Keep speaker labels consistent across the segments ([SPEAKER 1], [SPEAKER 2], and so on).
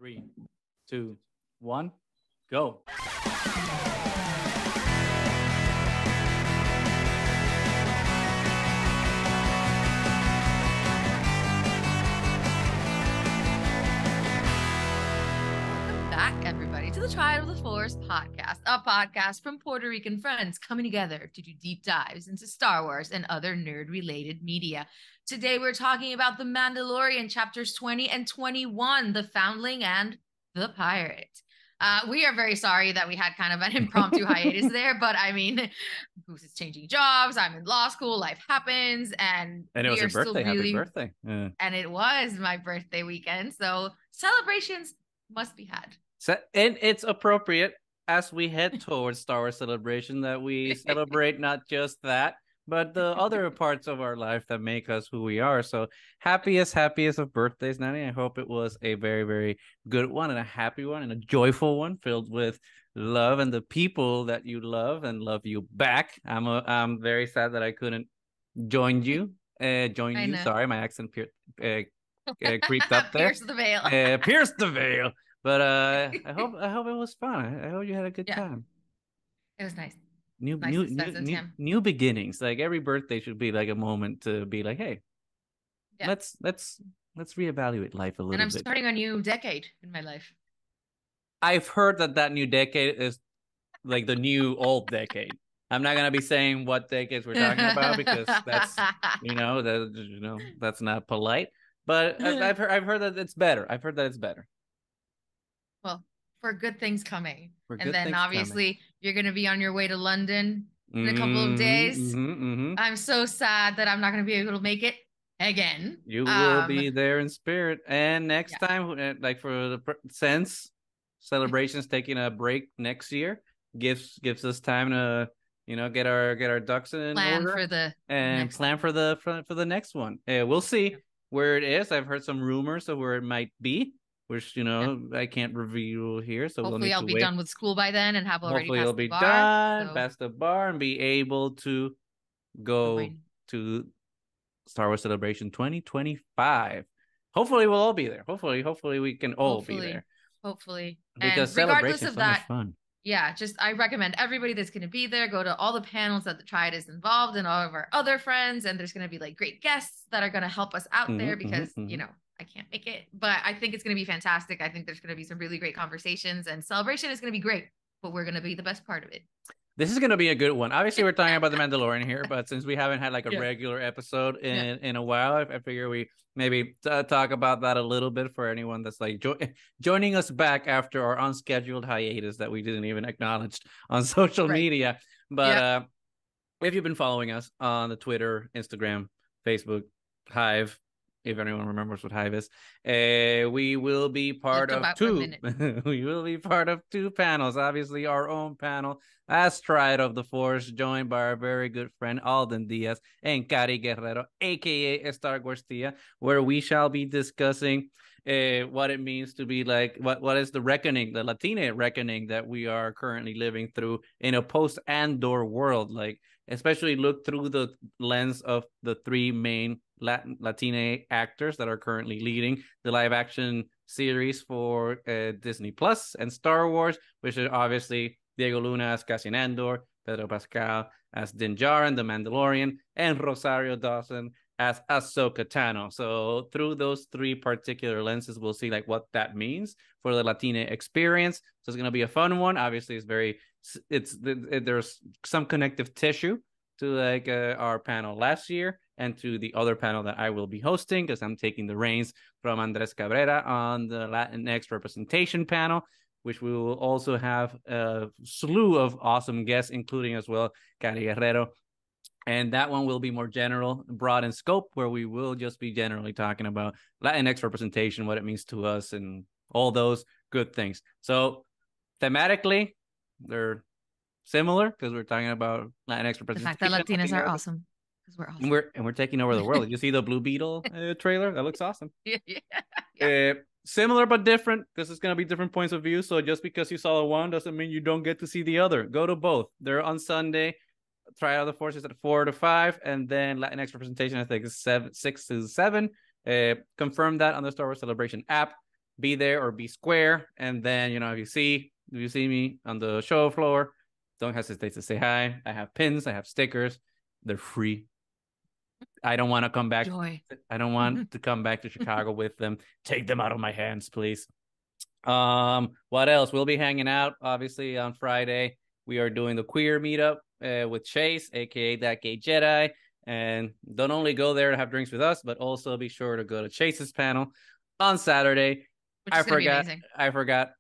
[SPEAKER 1] 3, 2, 1, go.
[SPEAKER 2] Back, everybody, to the Triad of the Force podcast, a podcast from Puerto Rican friends coming together to do deep dives into Star Wars and other nerd-related media. Today, we're talking about The Mandalorian, chapters 20 and 21, The Foundling and The Pirate. We are very sorry that we had kind of an impromptu hiatus there, but I mean, Goose is changing jobs, I'm in law school, life happens, and
[SPEAKER 1] it was your birthday. Happy birthday.
[SPEAKER 2] And it was my birthday weekend, so celebrations must be had.
[SPEAKER 1] So, and it's appropriate as we head towards Star Wars Celebration that we celebrate not just that, but the other parts of our life that make us who we are. So happiest of birthdays, Nani. I hope it was a very, very good one and a happy one and a joyful one filled with love and the people that you love and love you back. I'm very sad that I couldn't join you. Sorry, my accent creeped up there.
[SPEAKER 2] Pierce the veil.
[SPEAKER 1] Pierce the veil. But I hope it was fun. I hope you had a good time.
[SPEAKER 2] It was nice.
[SPEAKER 1] New beginnings. Like every birthday should be like a moment to be like, hey, let's reevaluate life a little bit.
[SPEAKER 2] And I'm starting a new decade in my life.
[SPEAKER 1] I've heard that new decade is like the new old decade. I'm not gonna be saying what decades we're talking about because that's that's not polite. But I've heard that it's better. I've heard that it's better.
[SPEAKER 2] Well, for good things coming. And then obviously you're going to be on your way to London in a couple of days. I'm so sad that I'm not going to be able to make it again.
[SPEAKER 1] You will be there in spirit. And next time, like since Celebration's taking a break next year, gives us time to get our ducks in order plan for the next one. We'll see where it is. I've heard some rumors of where it might be, which I can't reveal here. So
[SPEAKER 2] hopefully I'll be done with school by then and have already
[SPEAKER 1] passed the bar and be able to go to Star Wars Celebration 2025. Hopefully we'll all be there. Hopefully we can all be there.
[SPEAKER 2] Hopefully.
[SPEAKER 1] Because Celebration is so much fun.
[SPEAKER 2] Yeah, I recommend everybody that's going to be there, go to all the panels that the Triad is involved in, all of our other friends, and there's going to be like great guests that are going to help us out there because, I can't make it, but I think it's going to be fantastic. I think there's going to be some really great conversations and Celebration is going to be great, but we're going to be the best part of it.
[SPEAKER 1] This is going to be a good one. Obviously, we're talking about The Mandalorian here, but since we haven't had like a regular episode in a while, I figure we maybe talk about that a little bit for anyone that's like joining us back after our unscheduled hiatus that we didn't even acknowledge on social media. But if you've been following us on the Twitter, Instagram, Facebook, Hive, if anyone remembers what Hive is, we will be part of two. We will be part of two panels. Obviously, our own panel as Triad of the Force, joined by our very good friend Alden Diaz and Cari Guerrero, aka Star Wars Tia, where we shall be discussing what it means to be like what is the reckoning, the Latina reckoning that we are currently living through in a post-Andor world, like especially look through the lens of the three main Latina actors that are currently leading the live action series for Disney Plus and Star Wars, which is obviously Diego Luna as Cassian Andor, Pedro Pascal as Din Djarin, the Mandalorian, and Rosario Dawson as Ahsoka Tano. So through those three particular lenses, we'll see like what that means for the Latina experience. So it's going to be a fun one. Obviously, there's some connective tissue to like our panel last year and to the other panel that I will be hosting because I'm taking the reins from Andres Cabrera on the Latinx representation panel, which we will also have a slew of awesome guests, including as well Cari Guerrero. And that one will be more general, broad in scope, where we will just be generally talking about Latinx representation, what it means to us, and all those good things. So thematically, they're similar because we're talking about Latinx representation.
[SPEAKER 2] The fact that Latinas are awesome. Because we're awesome.
[SPEAKER 1] And we're taking over the world. Did you see the Blue Beetle trailer? That looks awesome.
[SPEAKER 2] Yeah.
[SPEAKER 1] Similar but different. This is going to be different points of view. So just because you saw the one doesn't mean you don't get to see the other. Go to both. They're on Sunday. Triad of the Forces at 4 to 5. And then Latinx representation, I think, is 6 to 7. Confirm that on the Star Wars Celebration app. be there or be square. And then, if you see me on the show floor, don't hesitate to say hi. I have pins, I have stickers. They're free. I don't want to come back.
[SPEAKER 2] Joy.
[SPEAKER 1] I don't want to come back to Chicago with them. Take them out of my hands, please. What else? We'll be hanging out, obviously, on Friday. We are doing the queer meetup with Chase, aka That Gay Jedi. And don't only go there to have drinks with us, but also be sure to go to Chase's panel on Saturday.
[SPEAKER 2] I forgot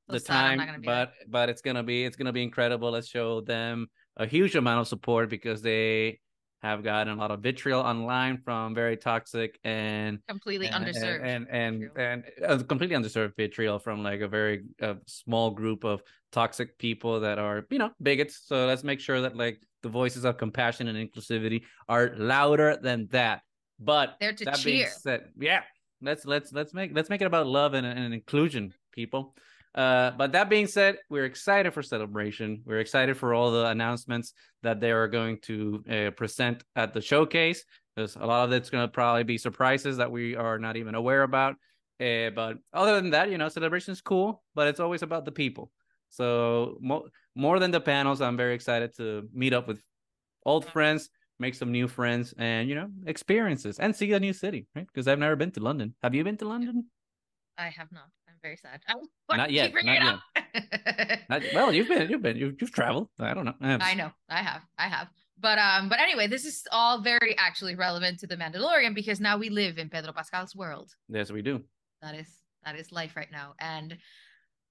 [SPEAKER 1] the time, but it's gonna be incredible. Let's show them a huge amount of support because they have gotten a lot of vitriol online from very toxic and
[SPEAKER 2] completely underserved
[SPEAKER 1] and completely underserved vitriol from like a very small group of toxic people that are bigots. So let's make sure that like the voices of compassion and inclusivity are louder than that. But
[SPEAKER 2] they're to
[SPEAKER 1] that
[SPEAKER 2] cheer.
[SPEAKER 1] being said, yeah, let's make it about love and inclusion, people. But that being said, we're excited for Celebration. We're excited for all the announcements that they are going to present at the showcase. There's a lot of it's going to probably be surprises that we are not even aware about. But other than that, Celebration is cool, but it's always about the people. So more than the panels, I'm very excited to meet up with old friends, make some new friends, and experiences, and see a new city, right? Because I've never been to London. Have you been to London?
[SPEAKER 2] I have not. I'm very sad.
[SPEAKER 1] Not yet. Well, you've traveled. I don't know.
[SPEAKER 2] I know. I have. But anyway, this is all very actually relevant to the Mandalorian because now we live in Pedro Pascal's world.
[SPEAKER 1] Yes, we do.
[SPEAKER 2] That is life right now, and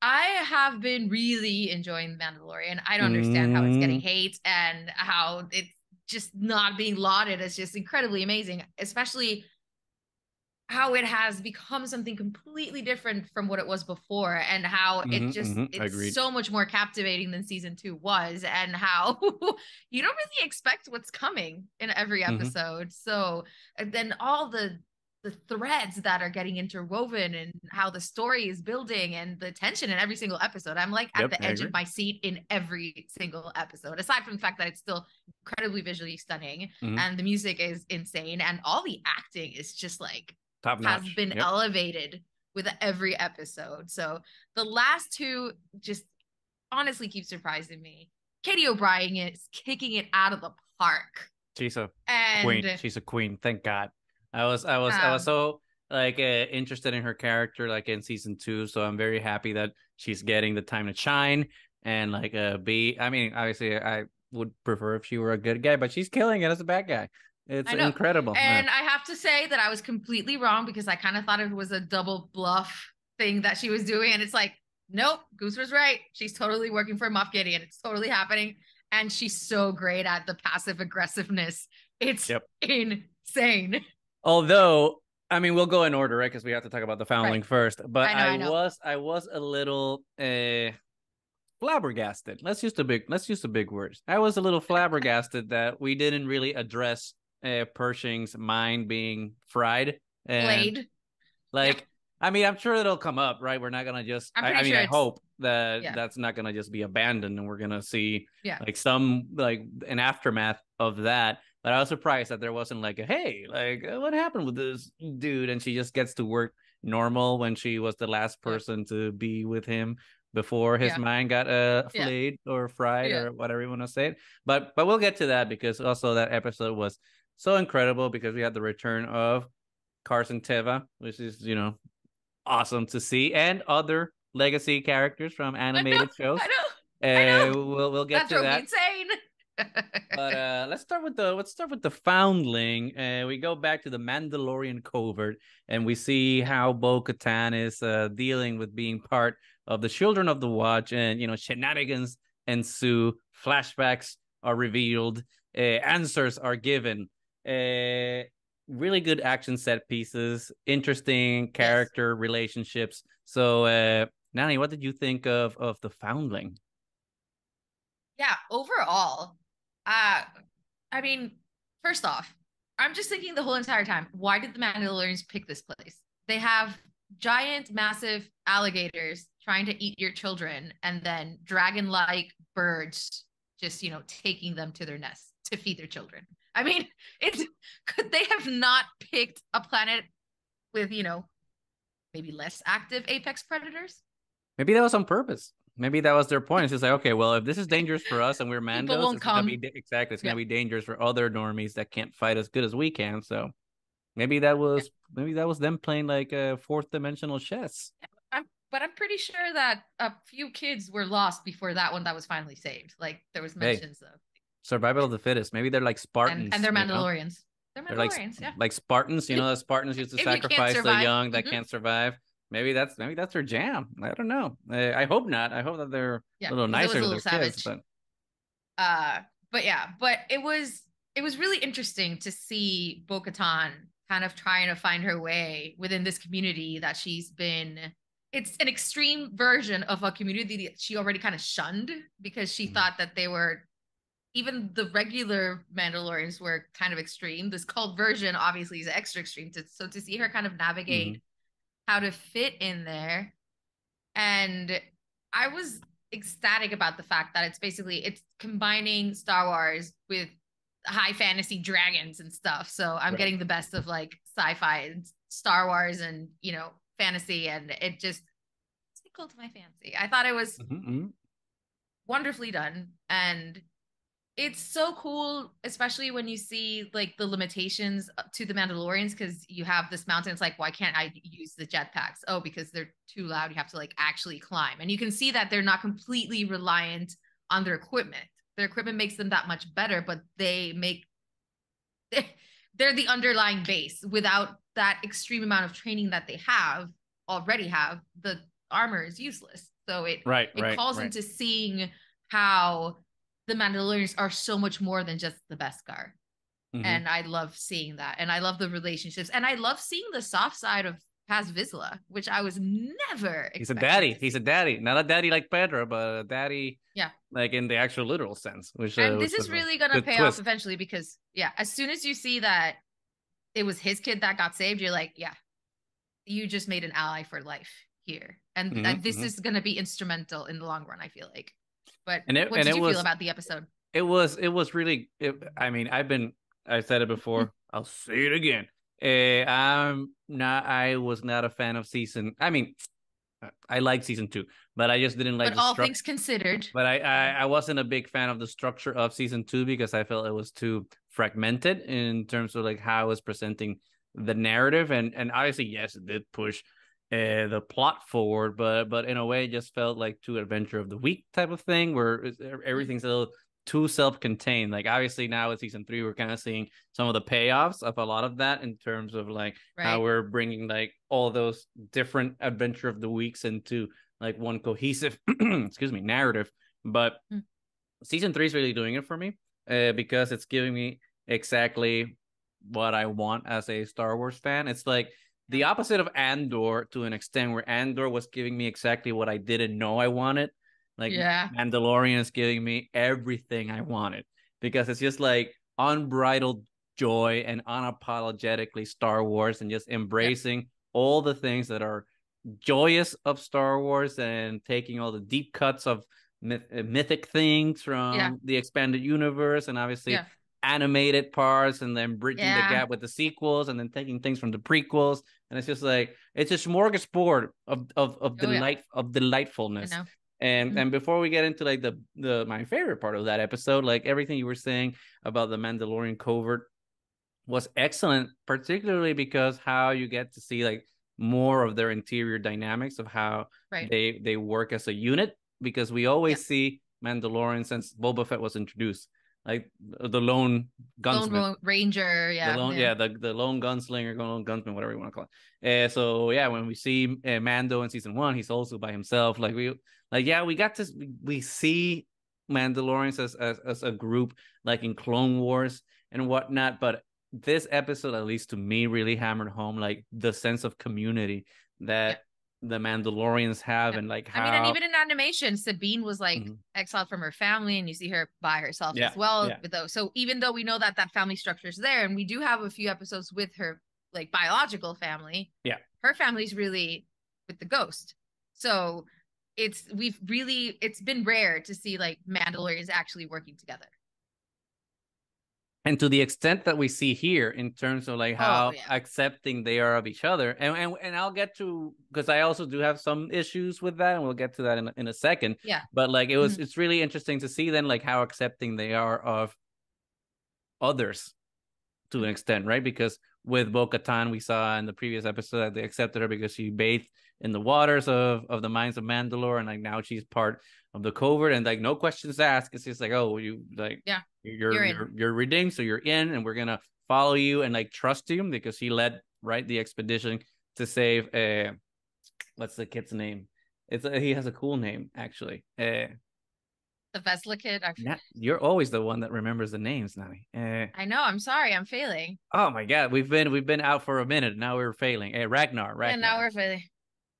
[SPEAKER 2] I have been really enjoying the Mandalorian. I don't understand how it's getting hate and how it's just not being lauded as just incredibly amazing, especially how it has become something completely different from what it was before, and how it's so much more captivating than season 2 was, and how you don't really expect what's coming in every episode. So and then all the threads that are getting interwoven and how the story is building and the tension in every single episode. I'm like at the edge of my seat in every single episode, aside from the fact that it's still incredibly visually stunning and the music is insane and all the acting is just like
[SPEAKER 1] top notch.
[SPEAKER 2] Has been elevated with every episode. So the last 2 just honestly keep surprising me. Katie O'Brien is kicking it out of the park.
[SPEAKER 1] She's a queen. She's a queen. Thank God. I was so like interested in her character like in season 2, so I'm very happy that she's getting the time to shine and like be. I mean, obviously, I would prefer if she were a good guy, but she's killing it as a bad guy. It's incredible.
[SPEAKER 2] And I have to say that I was completely wrong because I kind of thought it was a double bluff thing that she was doing, and it's like, nope, Goose was right. She's totally working for Moff Gideon. It's totally happening, and she's so great at the passive aggressiveness. It's insane.
[SPEAKER 1] Although, I mean, we'll go in order, right? Because we have to talk about the Foundling first. But I was a little flabbergasted. Let's use the big words. I was a little flabbergasted that we didn't really address Pershing's mind being fried and
[SPEAKER 2] Blade.
[SPEAKER 1] Like, I mean, I'm sure it'll come up, right? We're not gonna just. I hope that that's not gonna just be abandoned, and we're gonna see like an aftermath of that. But I was surprised that there wasn't like hey, like what happened with this dude, and she just gets to work normal when she was the last person to be with him before his mind got flayed or fried or whatever you want to say it. But we'll get to that because also that episode was so incredible because we had the return of Carson Teva, which is awesome to see, and other legacy characters from animated shows.
[SPEAKER 2] I know.
[SPEAKER 1] We'll get to that.
[SPEAKER 2] Insane.
[SPEAKER 1] But let's start with the Foundling. We go back to the Mandalorian covert, and we see how bo-katan is dealing with being part of the Children of the Watch, and shenanigans ensue, flashbacks are revealed, answers are given. Really good action set pieces, interesting character relationships. So, Nani, what did you think of the Foundling?
[SPEAKER 2] Yeah, overall, I mean, first off, I'm just thinking the whole entire time, why did the Mandalorians pick this place? They have giant, massive alligators trying to eat your children, and then dragon-like birds just, taking them to their nests to feed their children. I mean, could they have not picked a planet with, maybe less active apex predators.
[SPEAKER 1] Maybe that was on purpose. Maybe that was their point. It's just like, okay, well, if this is dangerous for us and we're
[SPEAKER 2] People
[SPEAKER 1] Mandos,
[SPEAKER 2] won't
[SPEAKER 1] it's gonna
[SPEAKER 2] come.
[SPEAKER 1] be exactly. It's gonna be dangerous for other normies that can't fight as good as we can. So maybe that was them playing like a fourth dimensional chess.
[SPEAKER 2] But I'm pretty sure that a few kids were lost before that one that was finally saved. Like there was mentions of
[SPEAKER 1] survival of the fittest. Maybe they're like Spartans,
[SPEAKER 2] and they're Mandalorians.
[SPEAKER 1] They're like
[SPEAKER 2] Mandalorians, yeah.
[SPEAKER 1] like Spartans. You know, the Spartans used to sacrifice the young that can't survive. Maybe that's their jam. I don't know. I hope not. I hope that they're a little nicer to their kids.
[SPEAKER 2] But it was really interesting to see Bo-Katan kind of trying to find her way within this community that she's been. It's an extreme version of a community that she already kind of shunned because she thought that they were, even the regular Mandalorians were kind of extreme. This cult version obviously is extra extreme. So to see her kind of navigate how to fit in there. And I was ecstatic about the fact that it's combining Star Wars with high fantasy dragons and stuff. So I'm getting the best of like sci-fi and Star Wars and, fantasy, and it just tickled my fancy. I thought it was wonderfully done, and it's so cool, especially when you see like the limitations to the Mandalorians, because you have this mountain. It's like, why can't I use the jetpacks? Oh, because they're too loud. You have to like actually climb, and you can see that they're not completely reliant on their equipment. Their equipment makes them that much better, but they're the underlying base. Without that extreme amount of training that they already have, the armor is useless. So it calls into seeing how the Mandalorians are so much more than just the Beskar. And I love seeing that. And I love the relationships. And I love seeing the soft side of Paz Vizsla, which I was never expecting.
[SPEAKER 1] He's a daddy. He's a daddy. Not a daddy like Pedro, but a daddy like in the actual literal sense. And
[SPEAKER 2] this is really going to pay off eventually because, as soon as you see that it was his kid that got saved, you're like, you just made an ally for life here. And this is going to be instrumental in the long run, I feel like. But what did you feel about the episode?
[SPEAKER 1] It was really, I said it before. I'll say it again. I was not a fan of season. I mean, I liked season 2, but I just didn't like.
[SPEAKER 2] But all things considered,
[SPEAKER 1] but I wasn't a big fan of the structure of season 2 because I felt it was too fragmented in terms of like how it was presenting the narrative, and obviously yes, it did push the plot forward, but in a way, it just felt like too adventure of the week type of thing where everything's a little too self-contained. Like obviously now with season 3 we're kind of seeing some of the payoffs of a lot of that in terms of like how we're bringing like all those different adventure of the weeks into like one cohesive narrative. But season 3 is really doing it for me because it's giving me exactly what I want as a Star Wars fan. It's like the opposite of Andor to an extent, where Andor was giving me exactly what I didn't know I wanted. Like Mandalorian is giving me everything I wanted because it's just like unbridled joy and unapologetically Star Wars and just embracing all the things that are joyous of Star Wars and taking all the deep cuts of mythic things from the expanded universe and obviously animated parts and then bridging the gap with the sequels and then taking things from the prequels. And it's just like, it's a smorgasbord of delightfulness. And before we get into like the my favorite part of that episode, like everything you were saying about the Mandalorian covert was excellent, particularly because how you get to see like more of their interior dynamics of how they work as a unit, because we always see Mandalorian since Boba Fett was introduced, like the lone gunsman,
[SPEAKER 2] lone ranger,
[SPEAKER 1] the lone gunslinger, lone gunsman, whatever you want to call it. So when we see Mando in season 1, he's also by himself. Like we see Mandalorians as a group, like in Clone Wars and whatnot. But this episode, at least to me, really hammered home like the sense of community that the Mandalorians have, and like how,
[SPEAKER 2] and even in animation, Sabine was like exiled from her family, and you see her by herself as well. Though, so even though we know that family structure is there, and we do have a few episodes with her like biological family, her family's really with the Ghost. So it's been rare to see like Mandalorians actually working together.
[SPEAKER 1] and to the extent that we see here in terms of like how accepting they are of each other, and I'll get to, because I also do have some issues with that, and we'll get to that in a second.
[SPEAKER 2] Yeah.
[SPEAKER 1] But like it's really interesting to see then like how accepting they are of others to an extent, right? Because with bo-katan, we saw in the previous episode that they accepted her because she bathed in the waters of the mines of Mandalore, and like now she's part of the covert, and like no questions asked. It's just like, oh, you like you're redeemed, so you're in, and we're gonna follow you and like trust you because he led the expedition to save what's the kid's name? He has a cool name actually.
[SPEAKER 2] The Vesla kid.
[SPEAKER 1] You're always the one that remembers the names, Nani.
[SPEAKER 2] I know. I'm sorry. I'm failing.
[SPEAKER 1] Oh my god, we've been out for a minute. Now we're failing. Ragnar.
[SPEAKER 2] Yeah, now we're failing.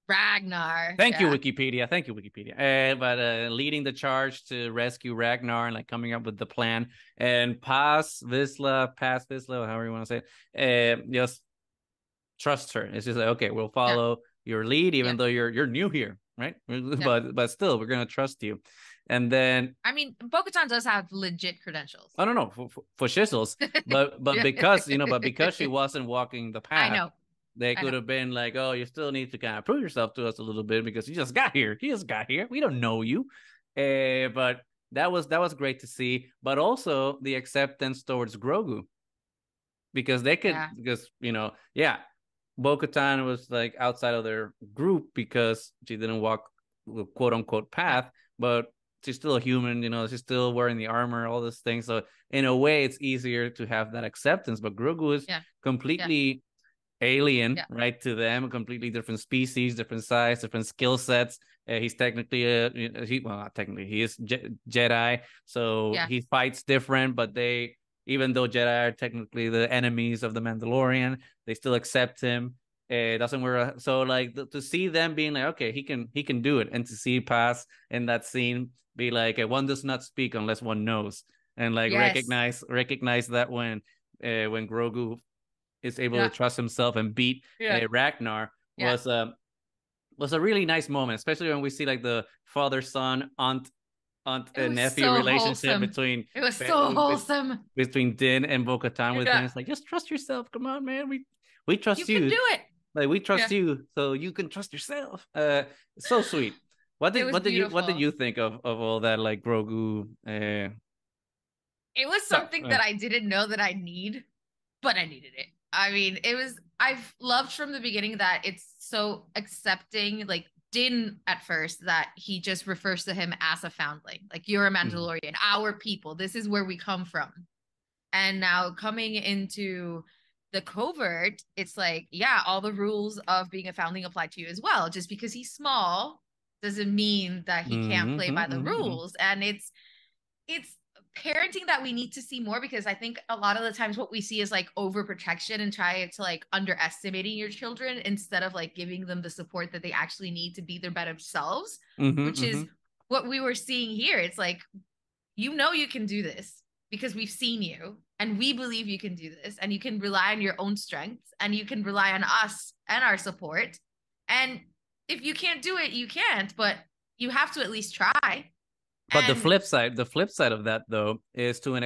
[SPEAKER 2] Ragnar.
[SPEAKER 1] Thank you, Wikipedia. But leading the charge to rescue Ragnar and like coming up with the plan, and Paz Vizsla, however you want to say it, just trust her. It's just like, okay, we'll follow your lead, even though you're new here, right? But still, we're gonna trust you. And then,
[SPEAKER 2] I mean, bo-katan does have legit credentials.
[SPEAKER 1] I don't know for shizzles, but because she wasn't walking the path,
[SPEAKER 2] I know.
[SPEAKER 1] They could have been like, oh, you still need to kind of prove yourself to us a little bit because you just got here. He just got here. We don't know you. But that was great to see. But also the acceptance towards Grogu. Because they could, Bo-Katan was like outside of their group because she didn't walk the quote unquote path, but she's still a human, she's still wearing the armor, all these things. So in a way, it's easier to have that acceptance. But Grogu is completely alien, right, to them, a completely different species, different size, different skill sets. He's technically not technically, he is Jedi, so he fights different, but even though Jedi are technically the enemies of the Mandalorian, they still accept him. It doesn't work. So like to see them being like, okay, he can do it, and to see Paz in that scene be like, one does not speak unless one knows, and like recognize that when Grogu is able to trust himself and beat Ragnar was a really nice moment, especially when we see like the father-son, aunt and nephew relationship between between Din and Bo-Katan with Din. It's like, just trust yourself. Come on, man. We trust you.
[SPEAKER 2] You can do it.
[SPEAKER 1] Like we trust you, so you can trust yourself. So sweet. What did you think of all that, like Grogu?
[SPEAKER 2] It was something that I didn't know that I'd need, but I needed it. I mean, I've loved from the beginning that it's so accepting, like Din at first, that he just refers to him as a foundling. Like, you're a Mandalorian, our people. This is where we come from. And now coming into the covert, it's like, all the rules of being a foundling apply to you as well. Just because he's small doesn't mean that he can't play by the rules. And it's parenting that we need to see more, because I think a lot of the times what we see is like overprotection and try to like underestimating your children instead of like giving them the support that they actually need to be their better selves, which is what we were seeing here. It's like, you can do this because we've seen you and we believe you can do this, and you can rely on your own strengths and you can rely on us and our support. And if you can't do it, you can't, but you have to at least try.
[SPEAKER 1] But the flip side of that, though, is to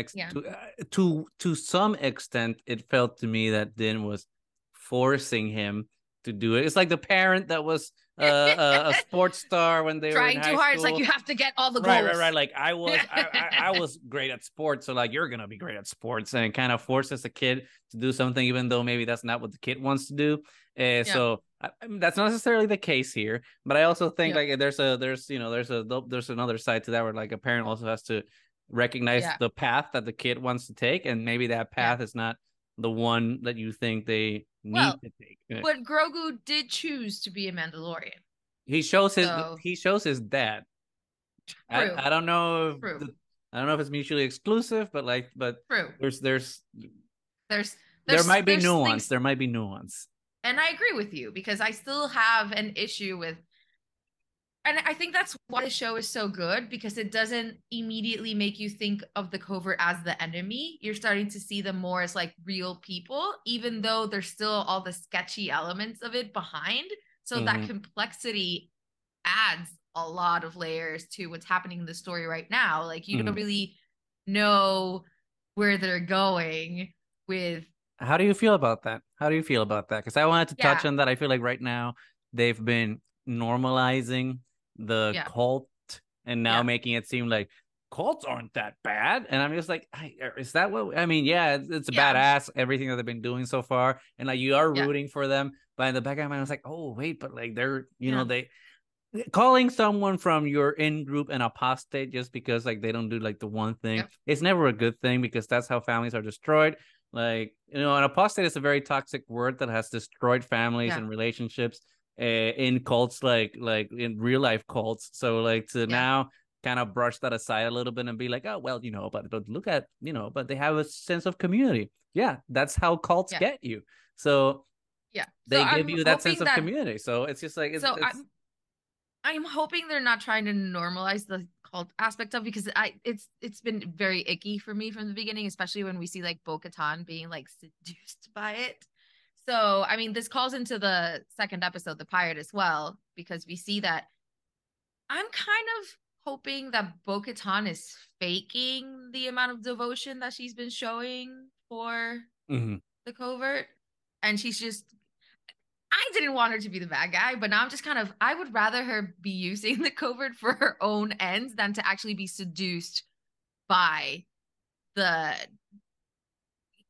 [SPEAKER 1] some extent, it felt to me that Din was forcing him to do it. It's like the parent that was a sports star when they
[SPEAKER 2] trying
[SPEAKER 1] were trying
[SPEAKER 2] too hard.
[SPEAKER 1] School.
[SPEAKER 2] It's like, you have to get all the goals.
[SPEAKER 1] Right. Like I was great at sports, so like you're gonna be great at sports, and it kind of forces a kid to do something, even though maybe that's not what the kid wants to do. So that's not necessarily the case here, but I also think like there's another side to that where like a parent also has to recognize the path that the kid wants to take, and maybe that path is not the one that you think they need to take.
[SPEAKER 2] But Grogu did choose to be a Mandalorian.
[SPEAKER 1] He shows his dad. I don't know if it's mutually exclusive, but there might be nuance. There might be nuance.
[SPEAKER 2] And I agree with you, because I still have an issue with, and I think that's why the show is so good, because it doesn't immediately make you think of the covert as the enemy. You're starting to see them more as like real people, even though there's still all the sketchy elements of it behind. So that complexity adds a lot of layers to what's happening in the story right now. Like, you don't really know where they're going with.
[SPEAKER 1] How do you feel about that? How do you feel about that? Because I wanted to touch
[SPEAKER 2] Yeah.
[SPEAKER 1] on that. I feel like right now they've been normalizing the
[SPEAKER 2] Yeah.
[SPEAKER 1] cult and now
[SPEAKER 2] Yeah.
[SPEAKER 1] making it seem like cults aren't that bad. And I'm just like, is that what I mean? Yeah, it's
[SPEAKER 2] Yeah.
[SPEAKER 1] badass, everything that they've been doing so far. And like you are
[SPEAKER 2] Yeah.
[SPEAKER 1] rooting for them. But in the back of my mind, I was like, oh, wait, but like they're,
[SPEAKER 2] Yeah.
[SPEAKER 1] they calling someone from your in group an apostate just because like they don't do like the one thing,
[SPEAKER 2] Yep.
[SPEAKER 1] it's never a good thing because that's how families are destroyed. Like, an apostate is a very toxic word that has destroyed families
[SPEAKER 2] Yeah.
[SPEAKER 1] and relationships in cults, like in real life cults. So like to
[SPEAKER 2] Yeah.
[SPEAKER 1] now kind of brush that aside a little bit and be like, oh well, but look at, but they have a sense of community. Yeah, that's how cults
[SPEAKER 2] Yeah.
[SPEAKER 1] get you. So
[SPEAKER 2] Yeah. So
[SPEAKER 1] they give
[SPEAKER 2] I'm
[SPEAKER 1] you that sense
[SPEAKER 2] hoping
[SPEAKER 1] of
[SPEAKER 2] that.
[SPEAKER 1] community. So it's just like
[SPEAKER 2] So
[SPEAKER 1] it's
[SPEAKER 2] I'm hoping they're not trying to normalize the cult aspect of, because it's been very icky for me from the beginning, especially when we see like Bo-Katan being like seduced by it. So I mean, this calls into the second episode, The Pirate, as well, because we see that. I'm kind of hoping that Bo-Katan is faking the amount of devotion that she's been showing for
[SPEAKER 1] Mhm.
[SPEAKER 2] the covert, and she's just. I didn't want her to be the bad guy, but now I'm just kind of, I would rather her be using the covert for her own ends than to actually be seduced by the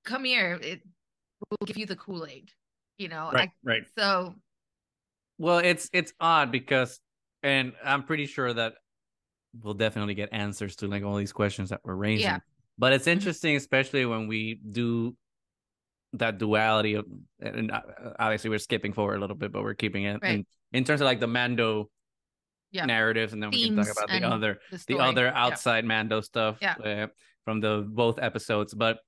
[SPEAKER 2] come here, it will give you the Kool-Aid,
[SPEAKER 1] Right, right.
[SPEAKER 2] So
[SPEAKER 1] Well, it's odd because, and I'm pretty sure that we'll definitely get answers to like all these questions that we're
[SPEAKER 2] yeah.
[SPEAKER 1] raising. But it's
[SPEAKER 2] Mhm.
[SPEAKER 1] interesting, especially when we do that duality of, and obviously we're skipping forward a little bit, but we're keeping it
[SPEAKER 2] Right.
[SPEAKER 1] in terms of like the Mando
[SPEAKER 2] Yeah.
[SPEAKER 1] narratives, and then we can talk
[SPEAKER 2] Themes
[SPEAKER 1] about the
[SPEAKER 2] and
[SPEAKER 1] other
[SPEAKER 2] the
[SPEAKER 1] the
[SPEAKER 2] story.
[SPEAKER 1] other
[SPEAKER 2] Yeah.
[SPEAKER 1] outside Mando stuff
[SPEAKER 2] Yeah.
[SPEAKER 1] from the both episodes. But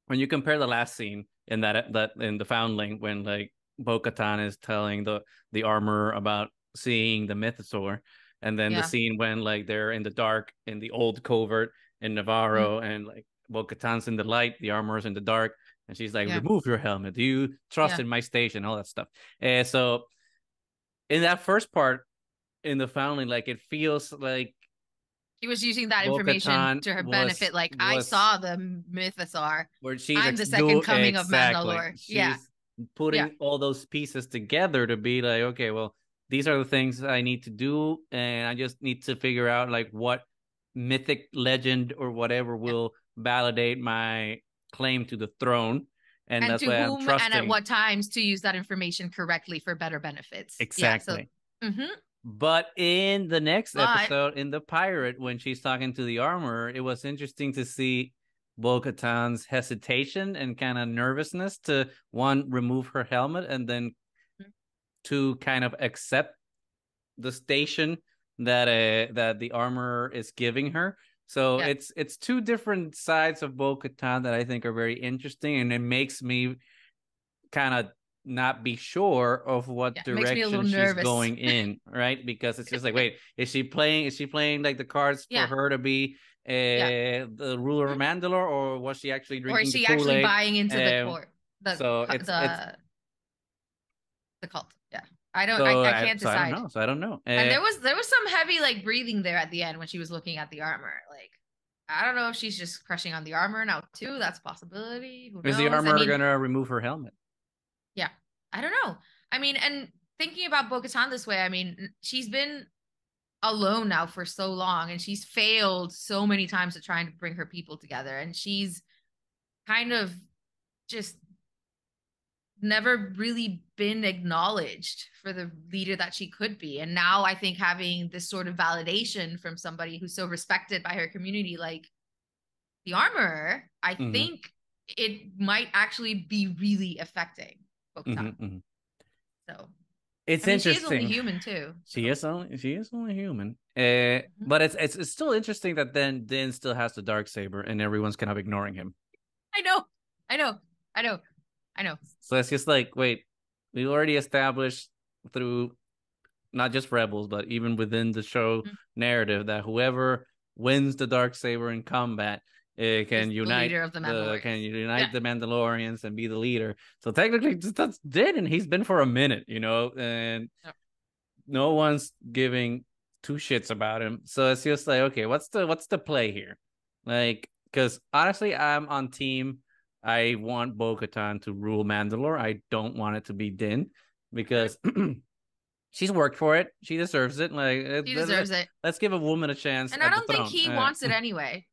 [SPEAKER 1] when you compare the last scene in that in the Foundling, when like Bo-Katan is telling the armor about seeing the mythosaur, and then the
[SPEAKER 2] Yeah.
[SPEAKER 1] scene when like they're in the dark in the old covert in
[SPEAKER 2] Mhm.
[SPEAKER 1] Navarro, and like Bo-Katan's in the light, the armor's in the dark, and she's like,
[SPEAKER 2] Yeah.
[SPEAKER 1] "Remove your helmet. Do you trust
[SPEAKER 2] Yeah.
[SPEAKER 1] in my station?" All that stuff. And so in that first part in the Foundling, like it feels like
[SPEAKER 2] She was using that information
[SPEAKER 1] Bo-Katan
[SPEAKER 2] to her
[SPEAKER 1] was
[SPEAKER 2] benefit. Like, I
[SPEAKER 1] was
[SPEAKER 2] saw the mythosaur.
[SPEAKER 1] where she's
[SPEAKER 2] I'm the second coming of
[SPEAKER 1] exactly,
[SPEAKER 2] Mandalore. Yeah.
[SPEAKER 1] she's
[SPEAKER 2] Yeah.
[SPEAKER 1] putting all those pieces together to be like, okay, well, these are the things I need to do, and I just need to figure out like what mythic legend or whatever
[SPEAKER 2] Yeah.
[SPEAKER 1] will validate my claim to the throne, and
[SPEAKER 2] And
[SPEAKER 1] that's
[SPEAKER 2] to
[SPEAKER 1] why I'm
[SPEAKER 2] whom and at
[SPEAKER 1] trusting.
[SPEAKER 2] what times to use that information correctly for better benefits. Yeah. So,
[SPEAKER 1] Exactly.
[SPEAKER 2] hmm
[SPEAKER 1] But in the next
[SPEAKER 2] but
[SPEAKER 1] episode, in the pirate, when she's talking to the armorer, it was interesting to see Bo-Katan's hesitation and kind of nervousness to one, remove her helmet, and then to kind of accept the station that the armorer is giving her. So
[SPEAKER 2] yeah,
[SPEAKER 1] it's two different sides of Bo-Katan that I think are very interesting, and it makes me kind of not be sure of what
[SPEAKER 2] yeah, it makes me a little
[SPEAKER 1] direction she's
[SPEAKER 2] nervous.
[SPEAKER 1] going in, right? Because it's just like, wait, is she playing like the cards for
[SPEAKER 2] Yeah.
[SPEAKER 1] her to be
[SPEAKER 2] Yeah.
[SPEAKER 1] the ruler of Mandalore, or was she actually
[SPEAKER 2] Or is
[SPEAKER 1] drinking the
[SPEAKER 2] she actually
[SPEAKER 1] Kool-Aid?
[SPEAKER 2] buying into the
[SPEAKER 1] Um,
[SPEAKER 2] court, the
[SPEAKER 1] so it's
[SPEAKER 2] the cult? Yeah. I don't.
[SPEAKER 1] so
[SPEAKER 2] I
[SPEAKER 1] I
[SPEAKER 2] can't
[SPEAKER 1] so I don't
[SPEAKER 2] decide.
[SPEAKER 1] know. So I don't know.
[SPEAKER 2] And there was some heavy like breathing there at the end when she was looking at the armor. Like, I don't know if she's just crushing on the armor now too. That's a possibility. Who
[SPEAKER 1] Is the
[SPEAKER 2] knows? I
[SPEAKER 1] armorer
[SPEAKER 2] mean,
[SPEAKER 1] gonna remove her helmet?
[SPEAKER 2] yeah. I don't know. I mean, and thinking about Bo-Katan this way, I mean, she's been alone now for so long, and she's failed so many times to trying to bring her people together, and she's kind of just never really been acknowledged for the leader that she could be. And now I think having this sort of validation from somebody who's so respected by her community, like the armorer, I
[SPEAKER 1] Mm-hmm.
[SPEAKER 2] think it might actually be really affecting
[SPEAKER 1] Mm-hmm,
[SPEAKER 2] Bo-Katan.
[SPEAKER 1] mm-hmm.
[SPEAKER 2] So,
[SPEAKER 1] It's
[SPEAKER 2] I mean, she is only
[SPEAKER 1] interesting.
[SPEAKER 2] human too.
[SPEAKER 1] She
[SPEAKER 2] So,
[SPEAKER 1] is only human.
[SPEAKER 2] mhm.
[SPEAKER 1] But it's still interesting that then Din still has the dark saber, and everyone's kind of ignoring him.
[SPEAKER 2] I know, I know, I know, I know.
[SPEAKER 1] So it's just like, wait, we already established through not just Rebels, but even within the show
[SPEAKER 2] Mhm.
[SPEAKER 1] narrative that whoever wins the dark saber in combat
[SPEAKER 2] Is the leader of the
[SPEAKER 1] can
[SPEAKER 2] Mandalorians. Yeah,
[SPEAKER 1] unite the Mandalorians and be the leader. So technically, that's Din, and he's been for a minute, and
[SPEAKER 2] yeah,
[SPEAKER 1] no one's giving two shits about him. So it's just like, okay, what's the play here? Like, because honestly, I'm on team. I want Bo-Katan to rule Mandalore. I don't want it to be Din because she's worked for it. She deserves it. Like
[SPEAKER 2] She deserves it.
[SPEAKER 1] Let's give a woman a chance
[SPEAKER 2] And I
[SPEAKER 1] at the
[SPEAKER 2] don't think
[SPEAKER 1] throne.
[SPEAKER 2] he wants it anyway.